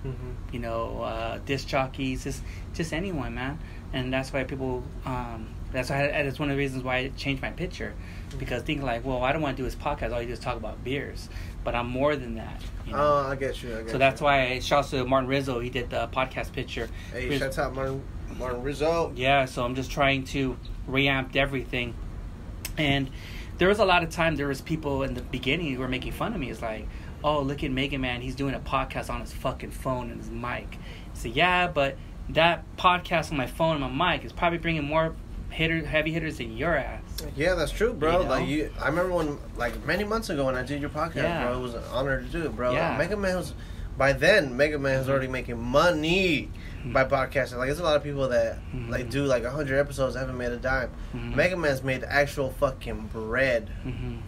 you know, disc jockeys, just anyone, man. And that's why people, that's one of the reasons why I changed my picture, because thinking like, well, I don't want to do this podcast. All you do is talk about beers, but I'm more than that. You know? Oh, I get you. So that's why shouts to Martin Rizzo. He did the podcast picture. Hey, shouts out Martin Rizzo. Yeah, so I'm just trying to reamp everything, and there was a lot of time. There was people in the beginning who were making fun of me. It's like, oh, look at Megaman. He's doing a podcast on his fucking phone and his mic. So yeah, but that podcast on my phone and my mic is probably bringing more heavy hitters than your ass. Yeah, that's true, bro. You know? Like I remember when, like many months ago, when I did your podcast, bro. It was an honor to do it, bro. Yeah. Megaman was, by then, Megaman was already making money by podcasting. Like, there's a lot of people that like do like 100 episodes, haven't made a dime. Megaman's made actual fucking bread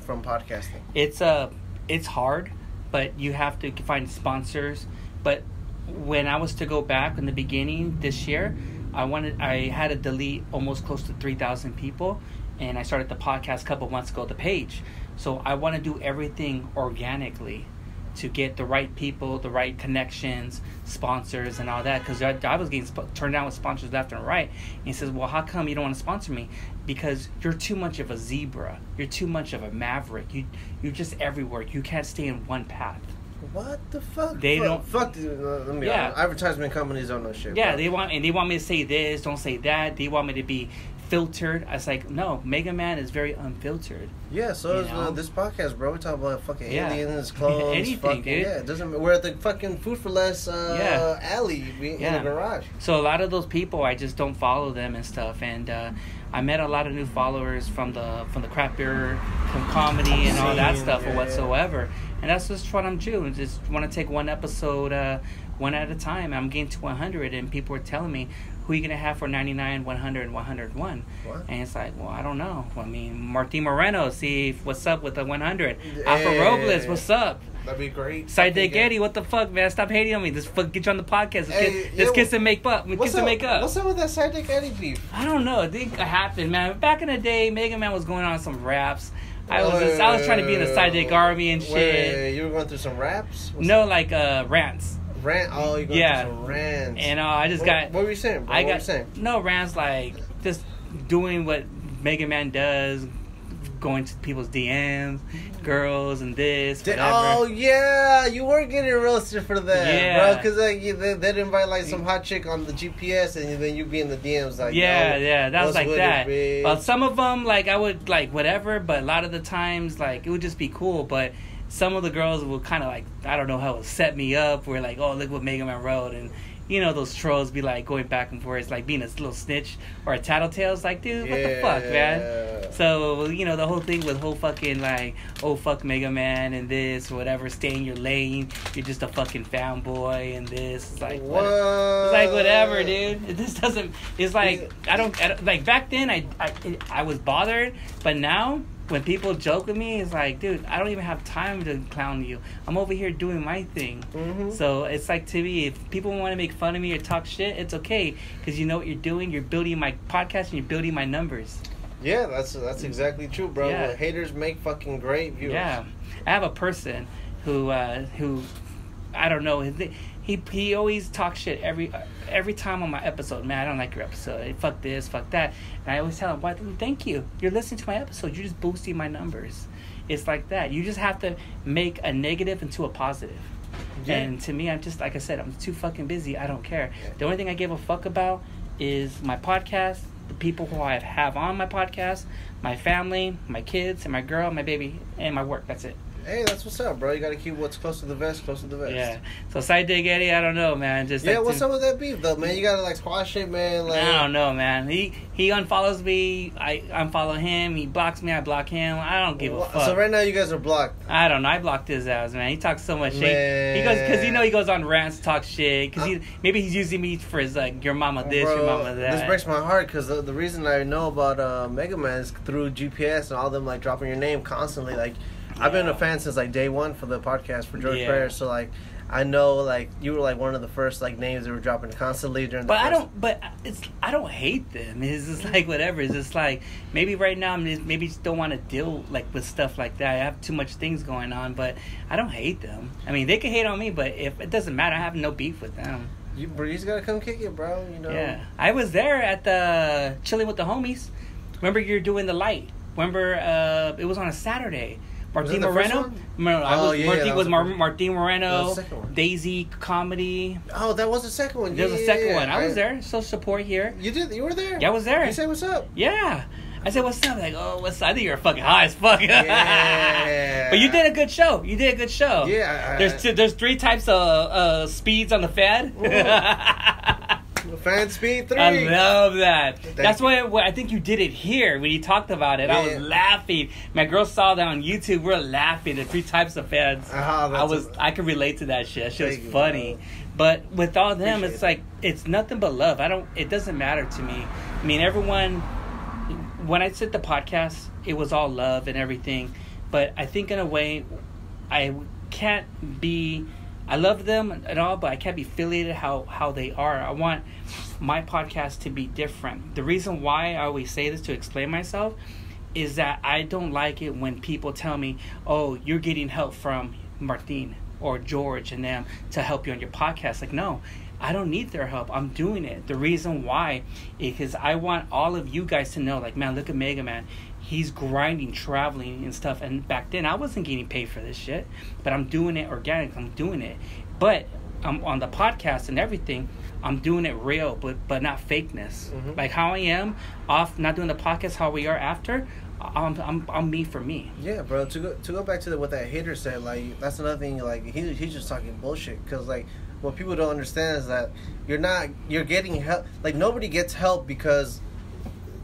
from podcasting. It's hard, but you have to find sponsors. But when I was to go back in the beginning this year, I had to delete almost close to 3,000 people, and I started the podcast a couple months ago, the page. So I want to do everything organically to get the right people, the right connections, sponsors, and all that. Because I was getting turned down with sponsors left and right. And he says, well, how come you don't want to sponsor me? Because you're too much of a zebra. You're too much of a maverick. You're just everywhere. You can't stay in one path. What the fuck? They don't. Fuck. Let me. Yeah. Advertisement companies don't know shit. Yeah, bro. they want me to say this, don't say that. They want me to be filtered. I was like, no, Megaman is very unfiltered. Yeah, so is this podcast, bro. We talk about fucking aliens, clones, anything, fucking, dude. Yeah, it doesn't. We're at the fucking Food for Less alley in the garage. So a lot of those people, I just don't follow them and stuff. And I met a lot of new followers from the craft beer comedy and all that stuff or whatsoever. And that's just what I'm doing. Just want to take one episode, one at a time. I'm getting to 100, and people are telling me, who are you going to have for 99, 100, and 101? What? And it's like, well, I don't know. I mean, Martin Moreno, see what's up with the 100. Alpha Robles, what's up? That'd be great. Side Dick Eddie, what the fuck, man? Stop hating on me. Just get you on the podcast. Let's kiss and make up. What's up with that Side Dick Eddie beef? I don't know. I think it happened, man. Back in the day, Megaman was going on some raps. I was trying to be in the Side Dick Army and shit. Wait, you were going through some raps? Rants. Oh, you're going through some rants. And I just got... What were you saying, bro? What were you saying? No, rants like just doing what Megaman does, going to people's DMs, girls and this, whatever. Oh, yeah. You were getting roasted for that, bro. Because they'd invite like some hot chick on the GPS and then you'd be in the DMs like... Yeah, that was like that. But some of them, like, I would, like, whatever. But a lot of the times, like, it would just be cool. But some of the girls would kind of, like, I don't know how it set me up. Where, like, oh, look what Megaman wrote. And, you know, those trolls be, like, going back and forth. It's like being a little snitch or a tattletale. It's like, dude, what the fuck, man? So, you know, the whole thing with whole fucking, like, oh, fuck Megaman and this or whatever. Stay in your lane. You're just a fucking fanboy and this. It's like, what? It's like, whatever, dude. This doesn't... It's like, I don't like, back then, I was bothered. But now... when people joke with me, it's like, dude, I don't even have time to clown you. I'm over here doing my thing. Mm-hmm. So it's like, to me, if people want to make fun of me or talk shit, it's okay. Because you know what you're doing. You're building my podcast and you're building my numbers. Yeah, that's exactly true, bro. Yeah. Haters make fucking great viewers. Yeah. I have a person who I don't know, he always talks shit every time on my episode. Man, I don't like your episode. Fuck this, fuck that. And I always tell him, why? Thank you. You're listening to my episode. You're just boosting my numbers. It's like that. You just have to make a negative into a positive. Yeah. And to me, I'm just, like I said, I'm too fucking busy. I don't care. The only thing I give a fuck about is my podcast, the people who I have on my podcast, my family, my kids, and my girl, my baby, and my work. That's it. Hey, that's what's up, bro. You gotta keep what's close to the vest, close to the vest. Yeah. So Side Dick Eddie, I don't know, man. Just what's up with that beef, though, man? You gotta like squash it, man. Like, I don't know, man. He unfollows me. I unfollow him. He blocks me. I block him. I don't give a fuck. So right now you guys are blocked. I don't know. I blocked his ass, man. He talks so much shit. He goes because he goes on rants, to talk shit. Because maybe he's using me for his like your mama this, your mama that. This breaks my heart because the reason I know about Megaman is through GPS and all them like dropping your name constantly, like. Yeah. I've been a fan since like day one for the podcast for George Prayer, so like I know like you were like one of the first like names that were dropping constantly during the I don't hate them. It's just like whatever. It's just like maybe right now maybe just don't want to deal like with stuff like that. I have too much things going on, but I don't hate them. I mean they can hate on me, but if it doesn't matter, I have no beef with them. You just gotta come kick it, bro. You know. Yeah, I was there at the chilling with the homies. Remember you're doing the light. Remember it was on a Saturday. Martin Moreno? Martin Moreno, Daisy Comedy. Oh, that was the second one. There's a second one. I was there. So support here. You did? You were there? Yeah, I was there. You say what's up? Yeah. I said, what's up? Like, oh, what's up? I think you're fucking high as fuck. Yeah. But you did a good show. Yeah. There's 3 types of speeds on the fan. Fan speed 3. I love that. That's why I think you did it here when you talked about it. Yeah. I was laughing. My girl saw that on YouTube. We're laughing. The 3 types of fans. I could relate to that shit. That shit was funny. Bro. But with all them, it's like it's nothing but love. It doesn't matter to me. I mean, everyone. When I said the podcast, it was all love and everything. But I think in a way, I can't be. I love them and all, but I can't be affiliated how they are. I want my podcast to be different. The reason why I always say this to explain myself is that I don't like it when people tell me, oh, you're getting help from Martin or George and them to help you on your podcast. Like, no, I don't need their help. I'm doing it. The reason why is because I want all of you guys to know, like, man, look at Megaman. He's grinding, traveling and stuff. And back then, I wasn't getting paid for this shit. But I'm doing it organic. I'm doing it. But I'm on the podcast and everything. I'm doing it real, but not fakeness. Mm-hmm. Like how I am off, not doing the podcast, how we are after. I'm me for me. Yeah, bro. To go back to what that hater said, like that's another thing. Like he's just talking bullshit. Because like what people don't understand is that you're getting help. Like nobody gets help because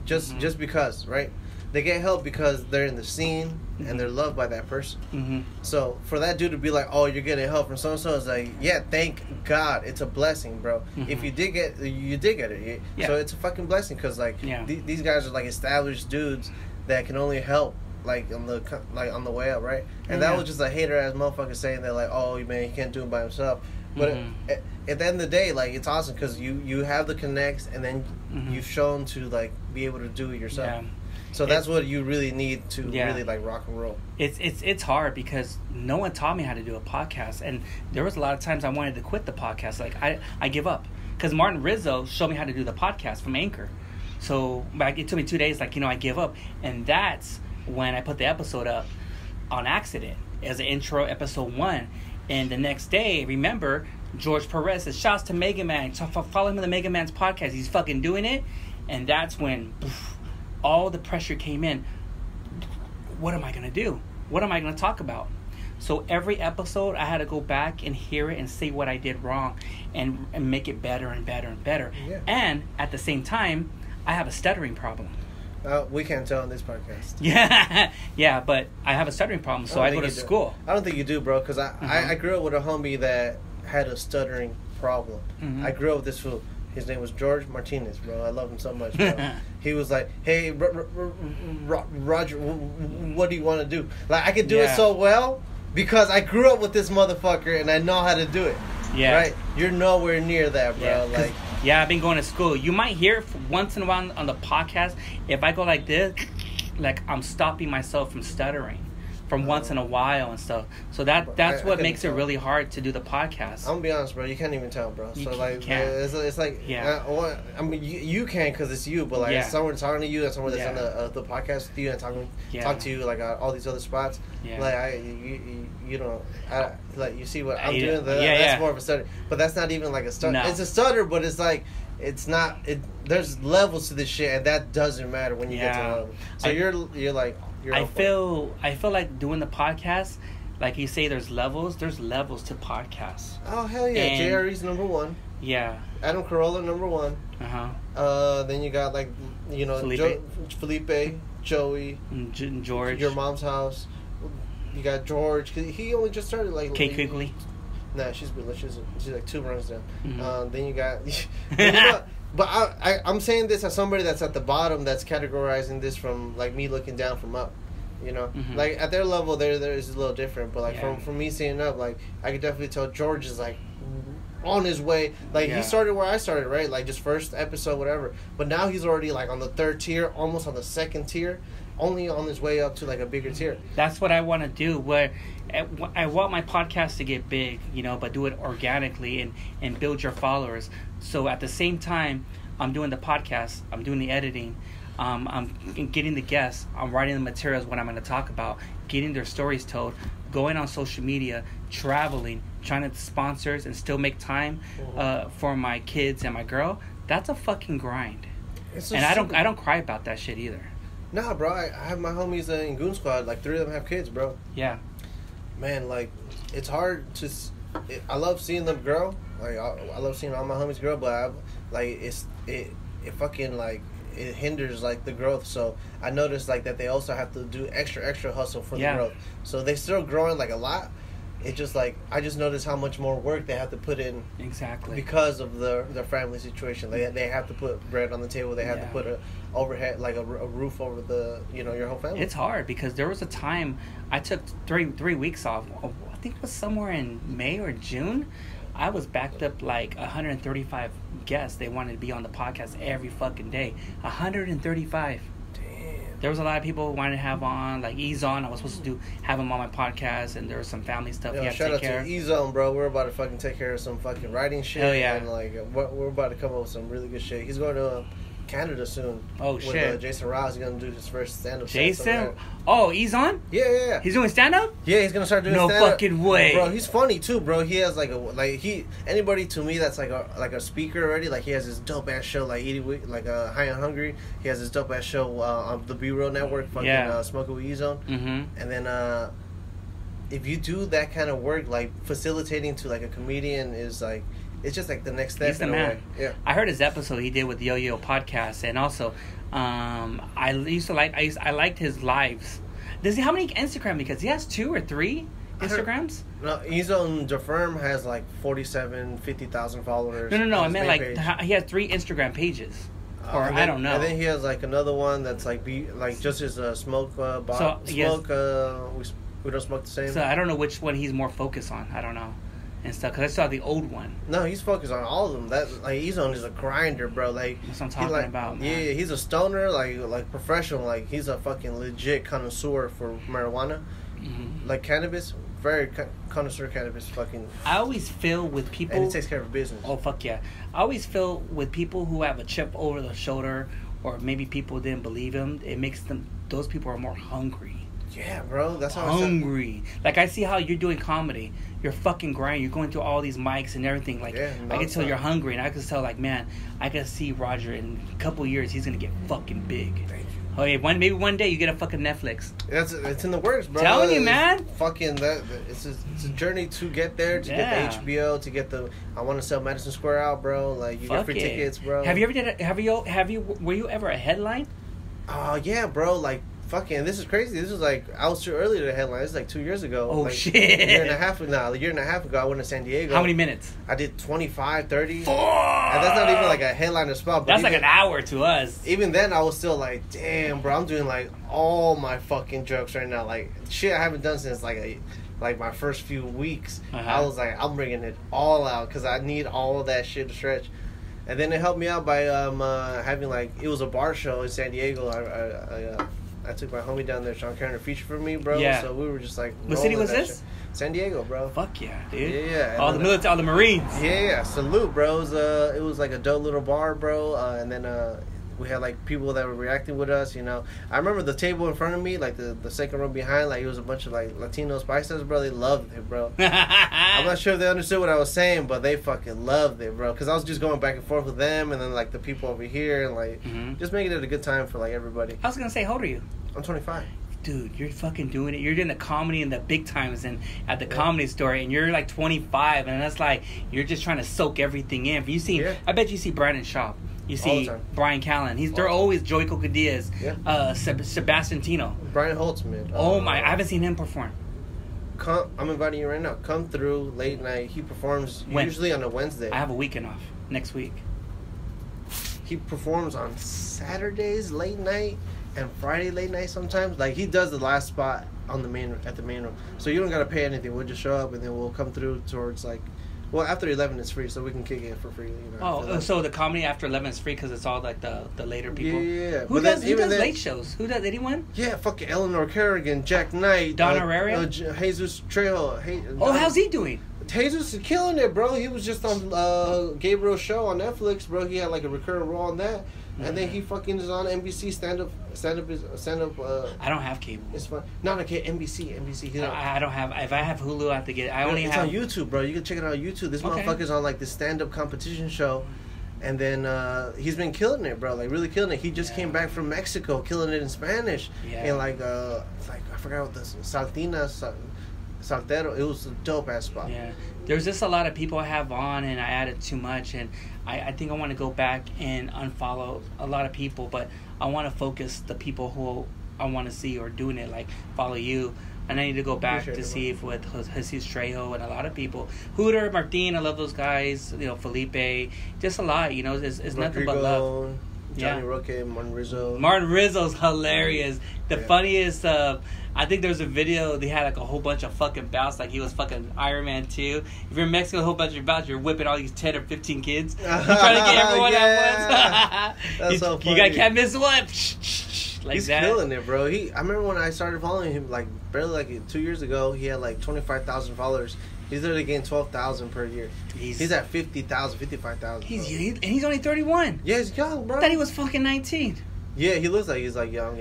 just because, right? They get help because they're in the scene and they're loved by that person. Mm-hmm. So for that dude to be like, "Oh, you're getting help from so and so," it's like, yeah, thank God, it's a blessing, bro. Mm-hmm. If you did get it. Yeah. So it's a fucking blessing because like these guys are like established dudes that can only help like on the way up, right? And that was just a hater ass motherfucker saying that like, "Oh man, he can't do it by himself." But at the end of the day, like it's awesome because you have the connects and then you've shown to like be able to do it yourself. Yeah. So that's what you really need to really like rock and roll. It's hard because no one taught me how to do a podcast, and there was a lot of times I wanted to quit the podcast. Like I give up because Martin Rizzo showed me how to do the podcast from Anchor. So it took me 2 days. Like I give up, and that's when I put the episode up on accident as an intro, episode 1, and the next day, remember George Perez says, "Shouts to Megaman. Follow him on the Megaman's podcast. He's fucking doing it," and that's when. All the pressure came in. What am I going to do? What am I going to talk about? So every episode, I had to go back and hear it and see what I did wrong and make it better and better and better. Yeah. And at the same time, I have a stuttering problem. We can't tell on this podcast. Yeah, but I have a stuttering problem, so I go to school. I don't think you do, bro, because I grew up with a homie that had a stuttering problem. I grew up with this fool. His name was George Martinez, bro. I love him so much, bro. He was like, "Hey, Roger, what do you want to do?" Like, I could do it so well because I grew up with this motherfucker and I know how to do it. Yeah. Right? You're nowhere near that, bro. Yeah, I've been going to school. You might hear it once in a while on the podcast. If I go like this, like I'm stopping myself from stuttering. From once in a while and stuff, so that's what makes it really hard to do the podcast. I'm gonna be honest, bro. You can't even tell, bro. So like, it's like, I mean, you can because it's you, but like someone talking to you and someone that's on the podcast with you and talk to you like all these other spots. Like you know, like you see what I'm doing. That's more of a stutter, but that's not even like a stutter. No. It's a stutter, but it's like. It's not. There's levels to this shit, and that doesn't matter when you get to the level. So you're like. I feel like doing the podcast, like you say, there's levels. There's levels to podcasts. Oh hell yeah! And JRE's number 1. Yeah. Adam Carolla number 1. Then you got like Felipe, Joey, George, Your Mom's House. You got George. He only just started like. Kate Quigley. Nah, she's like 2 runs down. Then you got. But I'm saying this as somebody that's at the bottom that's categorizing this from like me looking down from up, you know, like at their level there is a little different. But like from me seeing up, like I could definitely tell George is like on his way. Like he started where I started, right? Like just first episode, whatever. But now he's already like on the 3rd tier, almost on the 2nd tier, only on his way up to like a bigger tier. That's what I want to do. Where I want my podcast to get big, you know, but do it organically and build your followers. So at the same time, I'm doing the podcast, I'm doing the editing, I'm getting the guests, I'm writing the materials, what I'm going to talk about, getting their stories told, going on social media, traveling, trying to sponsors and still make time for my kids and my girl. That's a fucking grind. And I don't cry about that shit either. Nah, bro, I have my homies in Goonsquad, like 3 of them have kids, bro. Yeah. Man, like, it's hard to... I love seeing them grow. Like, I love seeing all my homies grow, but it fucking, like, it hinders, like, the growth. So I noticed, like, that they also have to do extra hustle for the growth. So they still growing, like, a lot. It just, like, I just noticed how much more work they have to put in. Exactly. Because of their family situation. They have to put bread on the table. They have to put a overhead, like a roof over the, you know, your whole family. It's hard because there was a time I took three weeks off. I think it was somewhere in May or June. I was backed up like 135 guests. They wanted to be on the podcast every fucking day. 135. Damn. There was a lot of people who wanted to have on, like E-Zone. I was supposed to have him on my podcast, and there was some family stuff he had to take care of. Shout out to E-Zone, bro. We're about to fucking take care of some fucking writing shit. Hell yeah. And like, we're about to come up with some really good shit. He's going to Canada soon. Oh, with, shit. Jason Ross is going to do his first stand-up Jason? Oh, E-Zone? Yeah. He's doing stand-up? Yeah, he's going to start doing stand-up. No fucking way. Bro, he's funny, too, bro. He has, anybody to me that's, like a speaker already, like, he has this dope-ass show, like, High and Hungry. He has this dope-ass show on the B-Roll Network, Smoking with E-Zone. Mm-hmm. And then, if you do that kind of work, like, facilitating to, like, a comedian is, like, it's just like the next step. He's the man. Yeah. I heard his episode he did with Yo Yo podcast, and also, I liked his lives. How many Instagram? Because he has 2 or 3 Instagrams. No, he's on the firm has like 50,000 followers. No. I meant like page. he has 3 Instagram pages, or I don't know. And then he has like another one that's like just his smoke bot. We don't smoke the same. So I don't know which one he's more focused on. I don't know. And stuff, because I saw the old one. No, he's focused on all of them. That like he's on is a grinder, bro. Like that's what I'm talking about, man. Yeah, he's a stoner, like professional. Like he's a fucking legit connoisseur for marijuana, like cannabis. Very connoisseur cannabis. Fucking. I always feel with people. And he takes care of business. Oh fuck yeah! I always feel with people who have a chip over the shoulder, or maybe people didn't believe him. It makes them. Those people are more hungry. Yeah, bro. That's how hungry. Like I see how you're doing comedy. You're fucking grinding. You're going through all these mics and everything. Like I can tell you're hungry, and I can tell like, man, I can see Roger in a couple years. He's gonna get fucking big. Thank you. Oh yeah, maybe one day you get a fucking Netflix. It's in the works, bro. Telling you, man. Fucking it's a journey to get there, to get the HBO, to get the. I want to sell Madison Square out, bro. Like you get free tickets, bro. Have you were you ever a headline? Oh yeah, bro. Like. Fucking, this is crazy. This was like, I was too early to the headline. This is like 2 years ago. Oh, like, shit. A year and a half ago, I went to San Diego. How many minutes? I did 25, 30. And that's not even like a headliner spot. But that's like an hour to us. Even then, I was still like, damn, bro, I'm doing like all my fucking jokes right now. Like, shit I haven't done since like my first few weeks. I was like, I'm bringing it all out because I need all of that shit to stretch. And then it helped me out by having like, it was a bar show in San Diego. I took my homie down there, Sean Kerner, feature for me, bro. Yeah. So we were just like. What city was this? Shit. San Diego, bro. Fuck yeah, dude. Yeah. All the military, all the Marines. Yeah. Salute, bro. It was like a dope little bar, bro. And then we had like people that were reacting with us. You know, I remember the table in front of me, like the second row behind, like it was a bunch of like Latino spices, bro. They loved it, bro. I'm not sure if they understood what I was saying, but they fucking loved it, bro. Because I was just going back and forth with them, and then like the people over here, and like just making it a good time for like everybody. I was gonna say, how old are you? I'm 25. Dude, you're fucking doing it. You're doing the comedy in the big times and at the Comedy Store, and you're like 25, and that's like you're just trying to soak everything in. You see, I bet you see Brandon Shaw. You see Brian Callen. They're always Joey Cocadillas, Sebastian Tino. Brian Holtzman. Oh my! I haven't seen him perform. I'm inviting you right now. Come through late night. He performs usually on a Wednesday. I have a weekend off next week. He performs on Saturdays late night and Friday late night sometimes. Like he does the last spot on the main room, so you don't gotta pay anything. We'll just show up and then we'll come through towards like. Well, after 11 it's free, so we can kick it for free. You know, so the comedy after 11 is free because it's all like the later people. Yeah. Who does late shows? Who does anyone? Yeah, fucking Eleanor Kerrigan, Jack Knight, Don Herrera, Jesus Trejo. How's he doing? Jesus is killing it, bro. He was just on Gabriel's show on Netflix, bro. He had like a recurring role on that. And then he fucking is on NBC stand up. I don't have cable. It's fun. Not okay. NBC. I don't have. If I have Hulu, I have to get. It's on YouTube, bro. You can check it out on YouTube. This motherfucker's on like this stand up competition show, and then he's been killing it, bro. Like really killing it. He just came back from Mexico, killing it in Spanish. Yeah. And like I forgot what this Saltero. It was a dope ass spot. Yeah. There's just a lot of people I have on, and I added too much, and I think I want to go back and unfollow a lot of people, but I want to focus the people who I want to see or doing it, like follow you. And I need to go back to see if with Jesus Trejo and a lot of people. Hooter, Martin, I love those guys. You know, Felipe, just a lot. You know, it's nothing but love. Johnny Roque, Martin Rizzo. Martin Rizzo's hilarious. The funniest, I think there's a video, they had like a whole bunch of fucking bouts, like he was fucking Iron Man 2. If you're in Mexico, a whole bunch of bouts, you're whipping all these 10 or 15 kids. You're trying to get everyone at once. That's so funny. You can't miss one. Like he's killing it, bro. I remember when I started following him, like barely like 2 years ago, he had like 25,000 followers. He's literally getting 12,000 per year. He's at 50,000, 55,000. He's only 31. Yeah, he's young, bro. I thought he was fucking 19. Yeah, he looks like he's like young.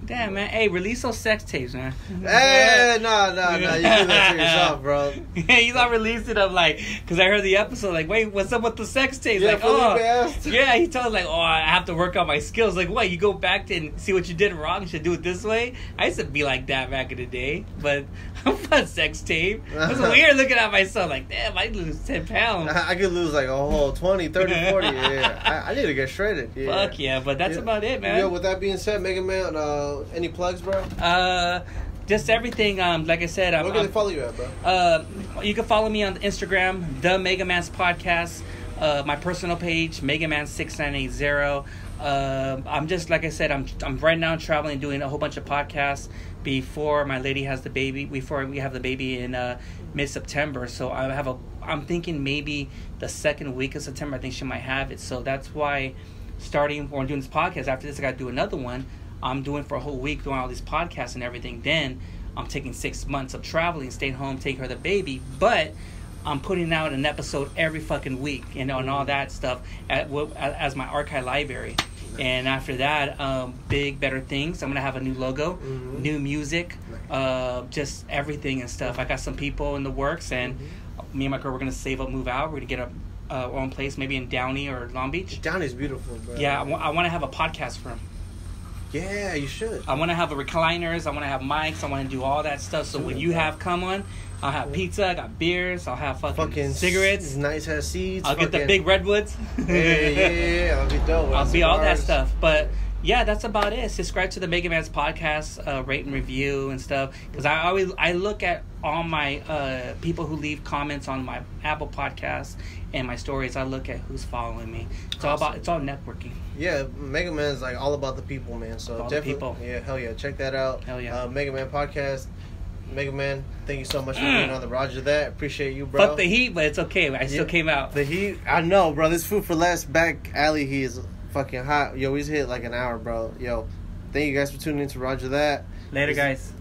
Damn, man. Hey, release those sex tapes, man. Hey, no. You do that to yourself, bro. Yeah, you not released it. I'm like, because I heard the episode, like, wait, what's up with the sex tapes? Yeah, like, Felipe asked. Yeah, he told us, like, I have to work on my skills. Like, what? You go back to and see what you did wrong? You should do it this way? I used to be like that back in the day, but I'm not sex tape. It's weird looking at myself, like, damn, I lose 10 pounds. I could lose like a whole 20, 30, 40. Yeah, I need to get shredded. Yeah. Fuck yeah, but that's about it, man. Yo, with that being said, Megaman, any plugs, bro? Just everything. Like I said, where can they follow you at, bro? You can follow me on Instagram, The Megaman's Podcast. My personal page, Megaman6980. I'm just, like I said, I'm right now traveling, doing a whole bunch of podcasts before my lady has the baby. Before we have the baby in mid-September, so I'm thinking maybe the second week of September. I think she might have it. So that's why. Starting or doing this podcast, after this I got to do another one. I'm doing for a whole week doing all these podcasts and everything. Then I'm taking 6 months of traveling, staying home, taking her the baby. But I'm putting out an episode every fucking week, and all that stuff as my archive library. And after that, big, better things. I'm gonna have a new logo, new music, just everything and stuff. I got some people in the works, and me and my girl, we're gonna save up, move out. We're gonna get our own place, maybe in Downey or Long Beach. Downey's beautiful, bro. Yeah, I want to have a podcast room. Yeah, you should. I want to have the recliners. I want to have mics. I want to do all that stuff. So when you come on, I'll have pizza. I got beers. I'll have fucking cigarettes. Nice ass seats. I'll get the big redwoods. Yeah. I'll be dope. I'll be all that stuff. But yeah, that's about it. Subscribe to the Megaman's Podcast, rate and review and stuff. Because I look at all my people who leave comments on my Apple Podcasts and my stories. I look at who's following me. It's all networking. Yeah, Megaman's like all about the people, man. So all definitely, people. Yeah, hell yeah, check that out. Hell yeah, Megaman Podcast. Megaman, thank you so much for being on the Roger That. Appreciate you, bro. Fuck the heat, but it's okay. I still came out. The heat, I know, bro. This food for less back alley heat is fucking hot. Yo, we just hit like an hour, bro. Yo, thank you guys for tuning in to Roger That. Later, guys.